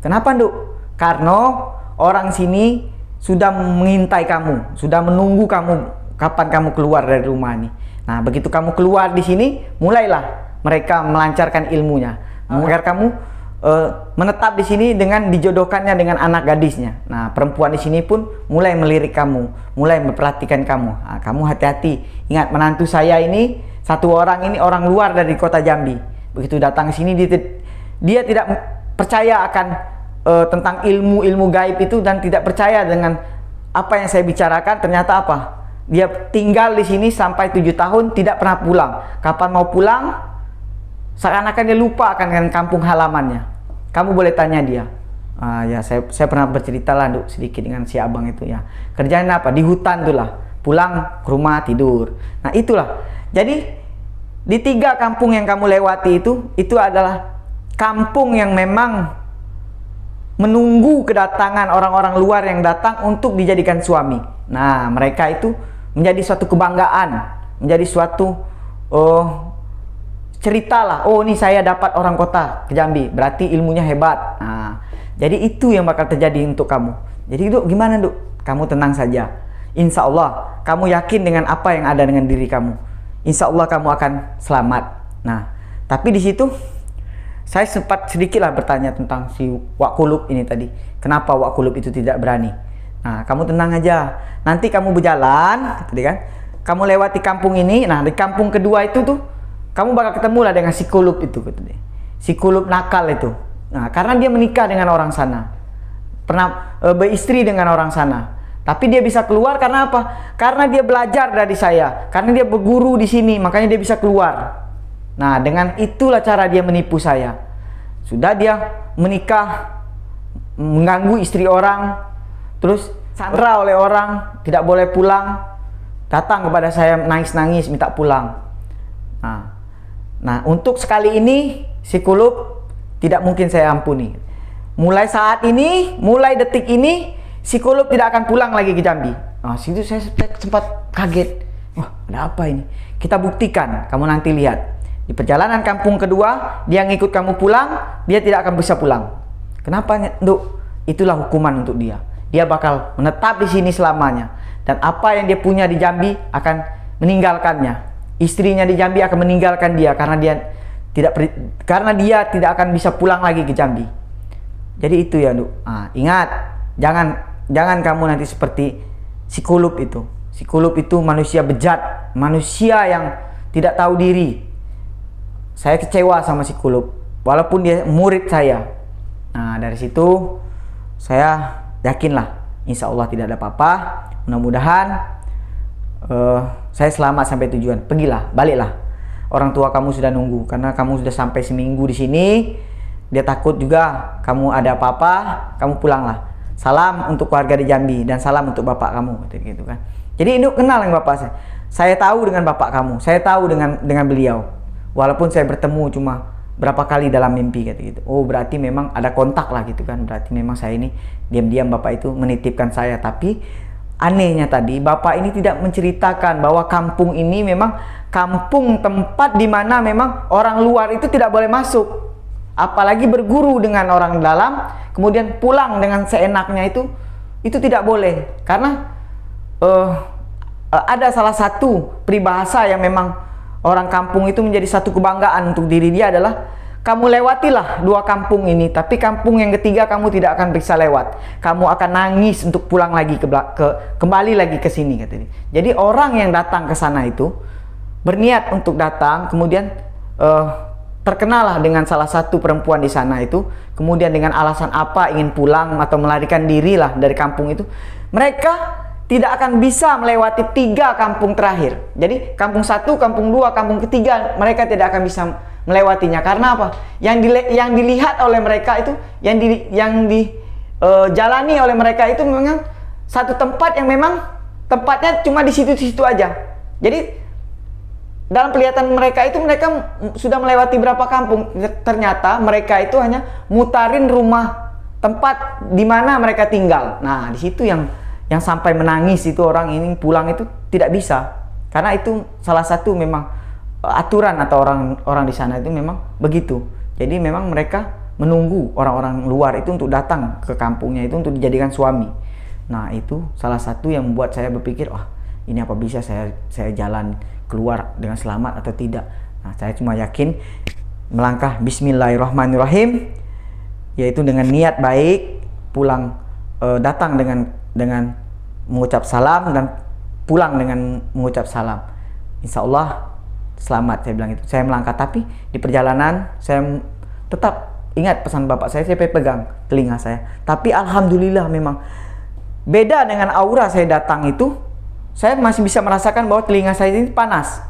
Kenapa, Nduk? Karena orang sini sudah mengintai kamu, sudah menunggu kamu kapan kamu keluar dari rumah ini. Nah, begitu kamu keluar di sini, mulailah mereka melancarkan ilmunya, agar kamu menetap di sini dengan dijodohkannya dengan anak gadisnya. Nah, perempuan di sini pun mulai melirik kamu, mulai memperhatikan kamu. Nah, kamu hati-hati. Ingat, menantu saya ini satu orang ini orang luar dari kota Jambi. Begitu datang ke sini, dia tidak percaya akan tentang ilmu gaib itu dan tidak percaya dengan apa yang saya bicarakan. Ternyata apa? Dia tinggal di sini sampai 7 tahun tidak pernah pulang. Kapan mau pulang? Seakan-akan dia lupa akan dengan kampung halamannya. Kamu boleh tanya dia. Ya, saya pernah bercerita lah, Nduk, sedikit dengan si abang itu ya. Kerjanya apa? Di hutan tuh lah. Pulang ke rumah tidur. Nah, itulah. Jadi di 3 kampung yang kamu lewati itu adalah kampung yang memang menunggu kedatangan orang-orang luar yang datang untuk dijadikan suami. Nah, mereka itu menjadi suatu kebanggaan, menjadi suatu cerita lah. Oh, ini saya dapat orang kota ke Jambi, berarti ilmunya hebat. Nah, jadi itu yang bakal terjadi untuk kamu. Jadi, Nduk, gimana, Nduk? Kamu tenang saja. Insya Allah, kamu yakin dengan apa yang ada dengan diri kamu. Insya Allah kamu akan selamat. Nah, tapi di situ saya sempat sedikitlah bertanya tentang si Wak Kulub ini tadi. Kenapa Wak Kulub itu tidak berani? Nah, kamu tenang aja. Nanti kamu berjalan, tadi kan? Kamu lewati kampung ini. Nah, di kampung kedua itu tuh kamu bakal ketemu lah dengan si Kulub itu, si Kulub nakal itu. Nah, karena dia menikah dengan orang sana, pernah beristri dengan orang sana. Tapi dia bisa keluar karena apa? Karena dia belajar dari saya, karena dia berguru di sini, makanya dia bisa keluar. Nah, dengan itulah cara dia menipu saya. Sudah dia menikah, mengganggu istri orang, terus sandra oleh orang, tidak boleh pulang, datang kepada saya nangis-nangis minta pulang. Nah, untuk sekali ini si Kulub tidak mungkin saya ampuni. Mulai saat ini, mulai detik ini, si Kulub tidak akan pulang lagi ke Jambi. Nah, situ saya sempat kaget. Wah, ada apa ini? Kita buktikan, kamu nanti lihat. Di perjalanan kampung kedua, dia ngikut kamu pulang, dia tidak akan bisa pulang. Kenapa, Nduk? Itulah hukuman untuk dia. Dia bakal menetap di sini selamanya. Dan apa yang dia punya di Jambi akan meninggalkannya. Istrinya di Jambi akan meninggalkan dia karena dia tidak akan bisa pulang lagi ke Jambi. Jadi itu ya, Nduk. Ingat, jangan kamu nanti seperti si Kulub itu. Si Kulub itu manusia bejat, manusia yang tidak tahu diri. Saya kecewa sama si Kulub, walaupun dia murid saya. Nah, dari situ saya yakinlah, insya Allah tidak ada apa-apa. Mudah-mudahan saya selamat sampai tujuan. Pergilah, baliklah. Orang tua kamu sudah nunggu karena kamu sudah sampai seminggu di sini. dia takut juga kamu ada apa-apa, kamu pulanglah. Salam untuk keluarga di Jambi dan salam untuk bapak kamu, gitu kan. Jadi Induk kenal dengan bapak saya. Saya tahu dengan bapak kamu, saya tahu dengan beliau. Walaupun saya bertemu cuma berapa kali dalam mimpi gitu. Oh, berarti memang ada kontak lah gitu kan. Berarti memang saya ini diam-diam bapak itu menitipkan saya. Tapi anehnya tadi bapak ini tidak menceritakan bahwa kampung ini memang kampung tempat di mana memang orang luar itu tidak boleh masuk. Apalagi berguru dengan orang dalam, kemudian pulang dengan seenaknya itu tidak boleh. Karena ada salah satu peribahasa yang memang orang kampung itu menjadi satu kebanggaan untuk diri dia adalah, kamu lewatilah 2 kampung ini, tapi kampung yang ketiga kamu tidak akan bisa lewat. Kamu akan nangis untuk pulang lagi kembali lagi ke sini, katanya. Jadi orang yang datang ke sana itu berniat untuk datang, kemudian terkenalah dengan salah satu perempuan di sana itu, kemudian dengan alasan apa ingin pulang atau melarikan diri lah dari kampung itu, mereka tidak akan bisa melewati 3 kampung terakhir. Jadi kampung 1, kampung 2, kampung ketiga mereka tidak akan bisa melewatinya. Karena apa? Yang dilihat oleh mereka itu, yang dijalani oleh mereka itu memang satu tempat yang memang tempatnya cuma di situ-situ aja. Jadi dalam kelihatan mereka itu, mereka sudah melewati berapa kampung. Ternyata mereka itu hanya mutarin rumah tempat di mana mereka tinggal. Nah, di situ yang sampai menangis itu, orang ini pulang itu tidak bisa. Karena itu salah satu memang aturan atau orang di sana itu memang begitu. Jadi memang mereka menunggu orang-orang luar itu untuk datang ke kampungnya itu untuk dijadikan suami. Nah, itu salah satu yang membuat saya berpikir, wah, ini apa bisa saya jalan keluar dengan selamat atau tidak. Nah, saya cuma yakin melangkah bismillahirrahmanirrahim, yaitu dengan niat baik, pulang datang dengan mengucap salam dan pulang dengan mengucap salam. Insya Allah selamat, saya bilang itu. Saya melangkah, tapi di perjalanan saya tetap ingat pesan bapak saya pegang telinga saya. Tapi alhamdulillah memang beda dengan aura saya datang itu, saya masih bisa merasakan bahwa telinga saya ini panas.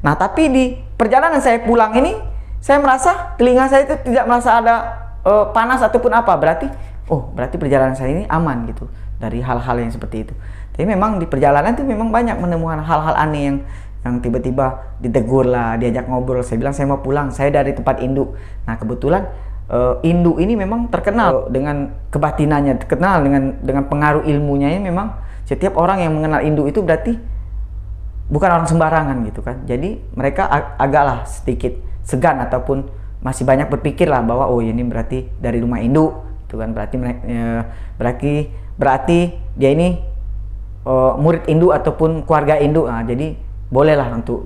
Nah, tapi di perjalanan saya pulang ini, saya merasa telinga saya itu tidak merasa ada panas ataupun apa. Berarti perjalanan saya ini aman gitu dari hal-hal yang seperti itu. Tapi memang di perjalanan itu memang banyak menemukan hal-hal aneh yang tiba-tiba ditegur lah, diajak ngobrol. Saya bilang saya mau pulang, saya dari tempat induk. Nah, kebetulan induk ini memang terkenal dengan kebatinannya, terkenal dengan pengaruh ilmunya. Memang setiap orang yang mengenal induk itu berarti bukan orang sembarangan gitu kan. Jadi mereka agaklah sedikit segan ataupun masih banyak berpikir lah bahwa oh, ini berarti dari rumah induk itu kan, berarti dia ini murid induk ataupun keluarga induk. Nah, jadi bolehlah untuk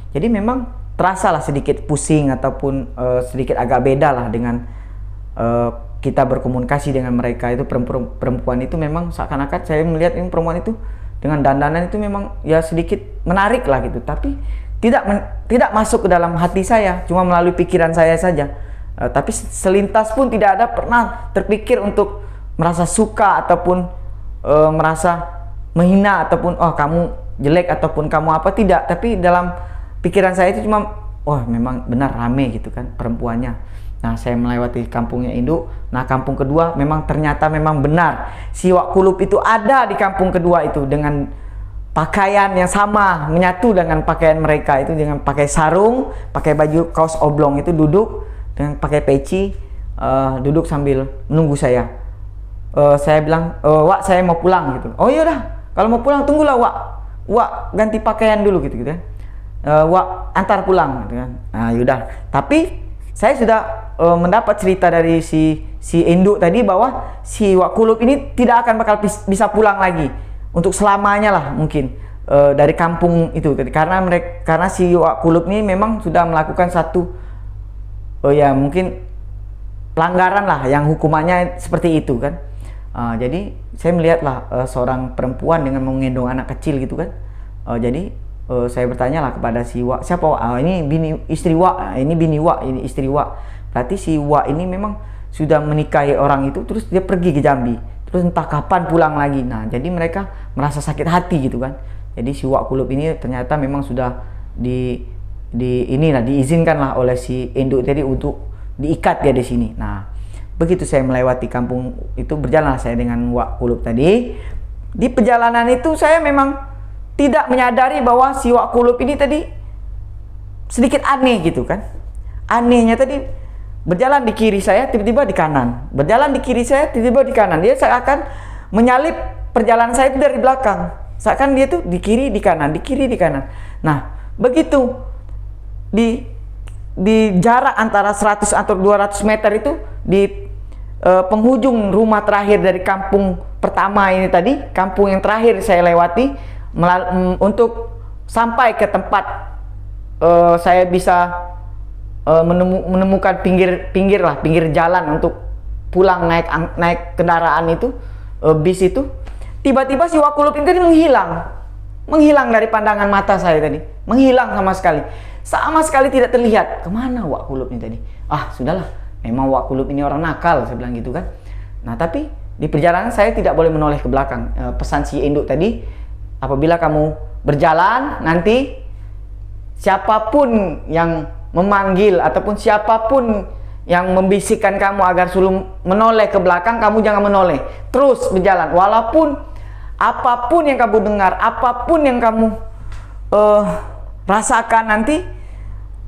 jadi memang terasa lah sedikit pusing ataupun sedikit agak beda lah dengan kita berkomunikasi dengan mereka. Itu perempuan itu memang seakan-akan saya melihat ini perempuan itu dengan dandanan itu memang ya sedikit menarik lah gitu, tapi tidak masuk ke dalam hati saya, cuma melalui pikiran saya saja. Tapi selintas pun tidak ada pernah terpikir untuk merasa suka ataupun merasa menghina ataupun oh kamu jelek ataupun kamu apa, tidak. Tapi dalam pikiran saya itu cuma wah memang benar rame gitu kan perempuannya. Nah, saya melewati kampungnya induk. Nah, kampung kedua memang ternyata memang benar si Wak Kulub itu ada di kampung kedua itu dengan pakaian yang sama, menyatu dengan pakaian mereka itu, dengan pakai sarung, pakai baju kaos oblong itu, duduk dengan pakai peci, duduk sambil menunggu saya. Saya bilang, Wak, saya mau pulang gitu. Oh iya dah, kalau mau pulang tunggulah Wak ganti pakaian dulu gitu kan. Wak antar pulang gitu kan. Nah, yaudah. Tapi saya sudah mendapat cerita dari si induk tadi bahwa si Wak Kulub ini tidak akan bakal bisa pulang lagi untuk selamanya lah mungkin dari kampung itu, karena si Wak Kulub ini memang sudah melakukan satu ya mungkin pelanggaran lah yang hukumannya seperti itu kan. Jadi saya melihatlah seorang perempuan dengan menggendong anak kecil gitu kan. Jadi saya bertanya lah kepada si Wak, siapa Wak? Ini istri Wak, ini bini Wak, ini istri Wak. Berarti si Wak ini memang sudah menikahi orang itu, terus dia pergi ke Jambi, terus entah kapan pulang lagi. Nah, jadi mereka merasa sakit hati gitu kan. Jadi si Wak Kulub ini ternyata memang sudah diizinkan lah oleh si induk tadi untuk diikat dia di sini. Nah, begitu saya melewati kampung itu, berjalan saya dengan Wak Kulub tadi. Di perjalanan itu saya memang tidak menyadari bahwa si Wak Kulub ini tadi sedikit aneh gitu kan. Anehnya tadi berjalan di kiri saya, tiba-tiba di kanan. Berjalan di kiri saya, tiba-tiba di kanan. Dia seakan menyalip perjalanan saya itu dari belakang. Seakan dia tuh di kiri, di kanan, di kiri, di kanan. Nah, begitu di jarak antara 100 atau 200 meter itu, di penghujung rumah terakhir dari kampung pertama ini tadi, kampung yang terakhir saya lewati, untuk sampai ke tempat saya bisa menemukan pinggir jalan untuk pulang naik kendaraan itu, bis itu. Tiba-tiba si Wak Kulub ini tadi menghilang dari pandangan mata saya tadi, menghilang sama sekali tidak terlihat. Kemana Wak Kulub ini tadi? Ah, sudahlah, memang Wak Kulub ini orang nakal, saya bilang gitu kan. Nah, tapi di perjalanan saya tidak boleh menoleh ke belakang. Pesan si induk tadi, apabila kamu berjalan, nanti siapapun yang memanggil ataupun siapapun yang membisikkan kamu agar suruh menoleh ke belakang, kamu jangan menoleh, terus berjalan. Walaupun apapun yang kamu dengar, apapun yang kamu rasakan, nanti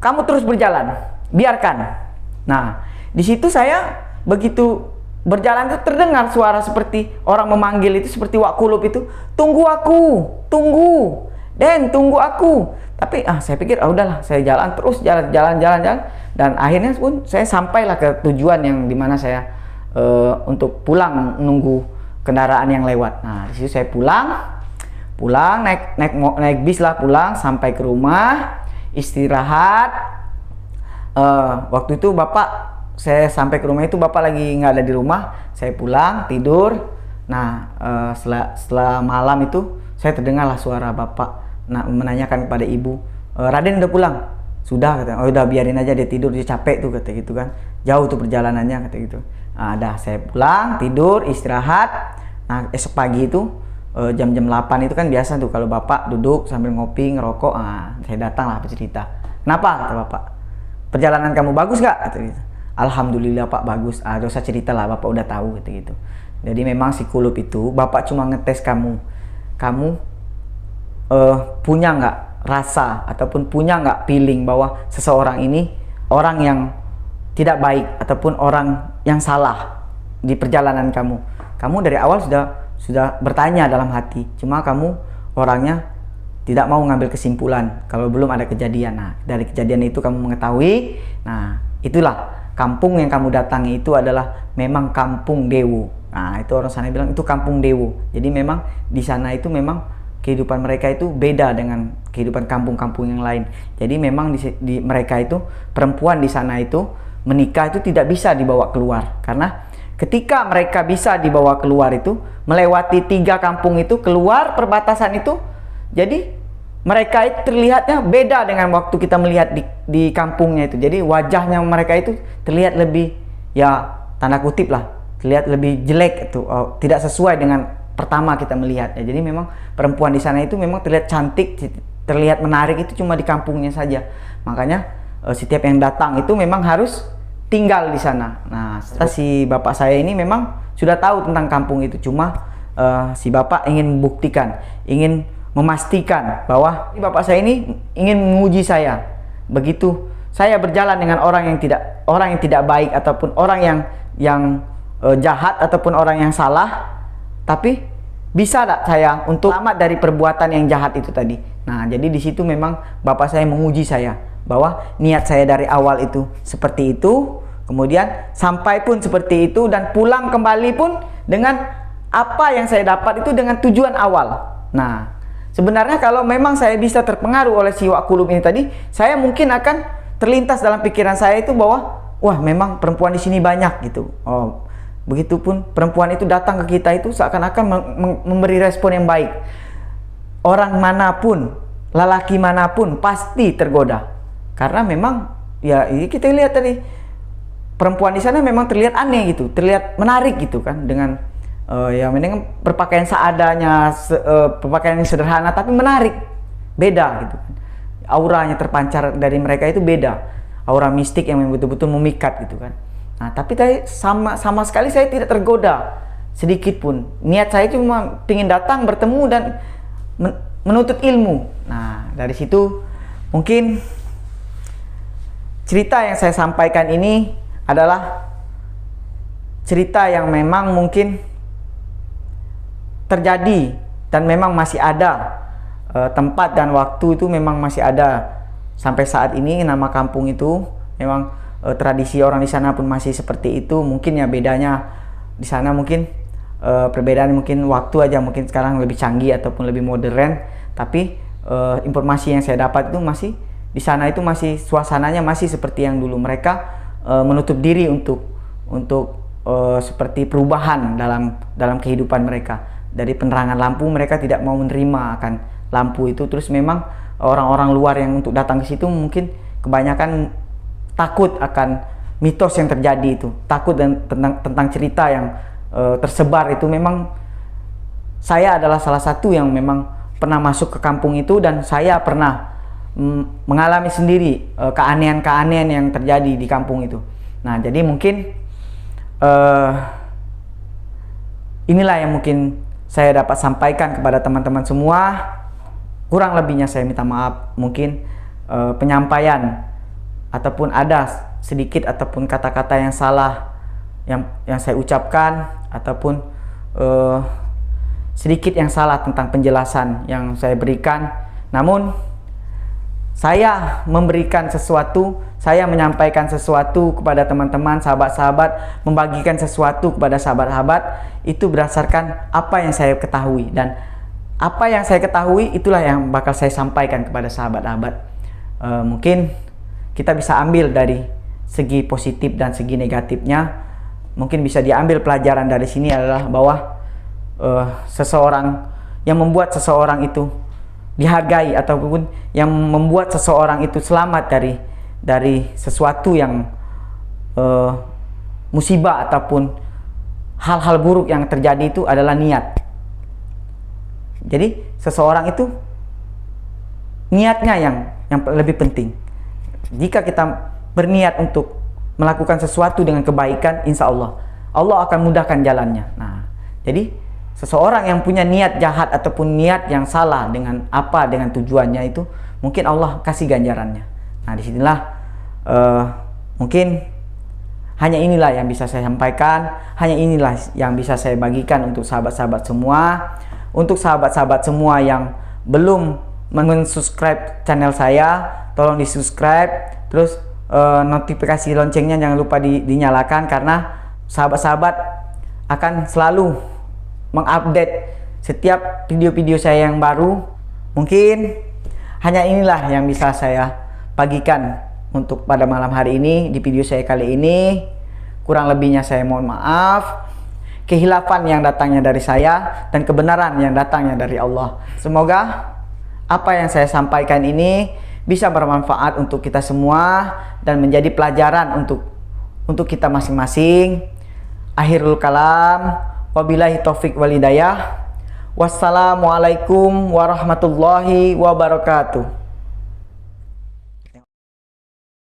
kamu terus berjalan, biarkan. Nah, di situ saya begitu berjalan itu terdengar suara seperti orang memanggil itu, seperti Wak Kulub itu, tunggu aku, tunggu, Den, tunggu aku. Tapi saya pikir udahlah, saya jalan terus, jalan, dan akhirnya pun saya sampailah ke tujuan yang dimana saya untuk pulang menunggu kendaraan yang lewat. Nah, di situ saya pulang naik bis lah, pulang sampai ke rumah, istirahat. Waktu itu saya sampai ke rumah itu bapak lagi nggak ada di rumah. Saya pulang tidur. Nah, setelah malam itu saya terdengarlah suara bapak menanyakan kepada ibu, Raden udah pulang? Sudah, kata. Oh, udah, biarin aja dia tidur, dia capek tuh, kata gitu kan. Jauh tuh perjalanannya, kata gitu. Dah saya pulang, tidur, istirahat. Nah, esok pagi itu jam-jam 8 itu kan biasa tuh kalau bapak duduk sambil ngopi, ngerokok. Saya datang lah bercerita. Kenapa, kata bapak? Perjalanan kamu bagus gak? Kata gitu. Alhamdulillah pak, bagus. Gak usah cerita lah, bapak udah tahu, kata gitu. Jadi memang si Kulub itu, bapak cuma ngetes kamu punya nggak rasa ataupun punya nggak feeling bahwa seseorang ini orang yang tidak baik ataupun orang yang salah di perjalanan kamu. Kamu dari awal sudah bertanya dalam hati, cuma kamu orangnya tidak mau ngambil kesimpulan kalau belum ada kejadian. Nah, dari kejadian itu kamu mengetahui. Nah, itulah kampung yang kamu datangi itu adalah memang kampung Dewo. Nah, itu orang sana bilang itu kampung Dewo. Jadi memang di sana itu memang kehidupan mereka itu beda dengan kehidupan kampung-kampung yang lain. Jadi memang di mereka itu, perempuan di sana itu menikah itu tidak bisa dibawa keluar, karena ketika mereka bisa dibawa keluar itu melewati 3 kampung itu, keluar perbatasan itu, jadi mereka itu terlihatnya beda dengan waktu kita melihat di kampungnya itu. Jadi wajahnya mereka itu terlihat lebih, ya tanda kutip lah, terlihat lebih jelek itu, tidak sesuai dengan pertama kita melihat. Jadi memang perempuan di sana itu memang terlihat cantik, terlihat menarik itu cuma di kampungnya saja. Makanya setiap yang datang itu memang harus tinggal di sana. Nah, si bapak saya ini memang sudah tahu tentang kampung itu, cuma si bapak ingin membuktikan, ingin memastikan bahwa bapak saya ini ingin menguji saya. Begitu saya berjalan dengan orang yang tidak baik ataupun orang yang jahat ataupun orang yang salah, tapi bisa tak saya untuk selamat dari perbuatan yang jahat itu tadi. Nah, jadi di situ memang bapak saya menguji saya bahwa niat saya dari awal itu seperti itu, kemudian sampai pun seperti itu, dan pulang kembali pun dengan apa yang saya dapat itu dengan tujuan awal. Nah, sebenarnya kalau memang saya bisa terpengaruh oleh si Wak Kulub ini tadi, saya mungkin akan terlintas dalam pikiran saya itu bahwa wah, memang perempuan di sini banyak gitu. Begitupun perempuan itu datang ke kita itu seakan-akan memberi respon yang baik. Orang manapun, lelaki manapun pasti tergoda. Karena memang ya kita lihat tadi perempuan di sana memang terlihat aneh gitu, terlihat menarik gitu kan, dengan ya memang berpakaian seadanya, berpakaian yang sederhana tapi menarik, beda gitu kan. Auranya terpancar dari mereka itu beda. aura mistik yang betul-betul memikat gitu kan. Nah, tapi sama sekali saya tidak tergoda sedikit pun. Niat saya cuma ingin datang, bertemu dan menuntut ilmu. Nah, dari situ mungkin cerita yang saya sampaikan ini adalah cerita yang memang mungkin terjadi dan memang masih ada. Tempat dan waktu itu memang masih ada sampai saat ini. Nama kampung itu memang tradisi orang di sana pun masih seperti itu. Mungkin ya bedanya di sana mungkin perbedaan mungkin waktu aja, mungkin sekarang lebih canggih ataupun lebih modern. Tapi informasi yang saya dapat itu masih di sana itu masih suasananya masih seperti yang dulu. Mereka menutup diri untuk seperti perubahan dalam kehidupan mereka. Dari penerangan lampu mereka tidak mau menerima akan lampu itu. Terus memang orang-orang luar yang untuk datang ke situ mungkin kebanyakan takut akan mitos yang terjadi itu, takut dan tentang cerita yang tersebar itu. Memang saya adalah salah satu yang memang pernah masuk ke kampung itu dan saya pernah mengalami sendiri keanehan-keanehan yang terjadi di kampung itu. Nah, jadi mungkin inilah yang mungkin saya dapat sampaikan kepada teman-teman semua. Kurang lebihnya saya minta maaf, mungkin penyampaian ataupun ada sedikit ataupun kata-kata yang salah yang saya ucapkan, ataupun sedikit yang salah tentang penjelasan yang saya berikan. Namun saya memberikan sesuatu, saya menyampaikan sesuatu kepada teman-teman, sahabat-sahabat, membagikan sesuatu kepada sahabat-sahabat itu berdasarkan apa yang saya ketahui, dan apa yang saya ketahui itulah yang bakal saya sampaikan kepada sahabat-sahabat. Mungkin kita bisa ambil dari segi positif dan segi negatifnya. Mungkin bisa diambil pelajaran dari sini adalah bahwa seseorang yang membuat seseorang itu dihargai ataupun yang membuat seseorang itu selamat dari sesuatu yang musibah ataupun hal-hal buruk yang terjadi itu adalah niat. Jadi seseorang itu niatnya yang lebih penting. Jika kita berniat untuk melakukan sesuatu dengan kebaikan, insya Allah akan mudahkan jalannya. Nah, jadi seseorang yang punya niat jahat ataupun niat yang salah dengan tujuannya itu, mungkin Allah kasih ganjarannya. Nah, disinilah mungkin hanya inilah yang bisa saya sampaikan, hanya inilah yang bisa saya bagikan untuk sahabat-sahabat semua. Untuk sahabat-sahabat semua yang belum men-subscribe channel saya, tolong di-subscribe. Terus notifikasi loncengnya jangan lupa dinyalakan, karena sahabat-sahabat akan selalu mengupdate setiap video-video saya yang baru. Mungkin hanya inilah yang bisa saya bagikan untuk pada malam hari ini di video saya kali ini. Kurang lebihnya saya mohon maaf. Kehilafan yang datangnya dari saya dan kebenaran yang datangnya dari Allah. Semoga apa yang saya sampaikan ini bisa bermanfaat untuk kita semua dan menjadi pelajaran untuk kita masing-masing. Akhirul kalam, wabillahi taufik wal hidayah. Wassalamualaikum warahmatullahi wabarakatuh.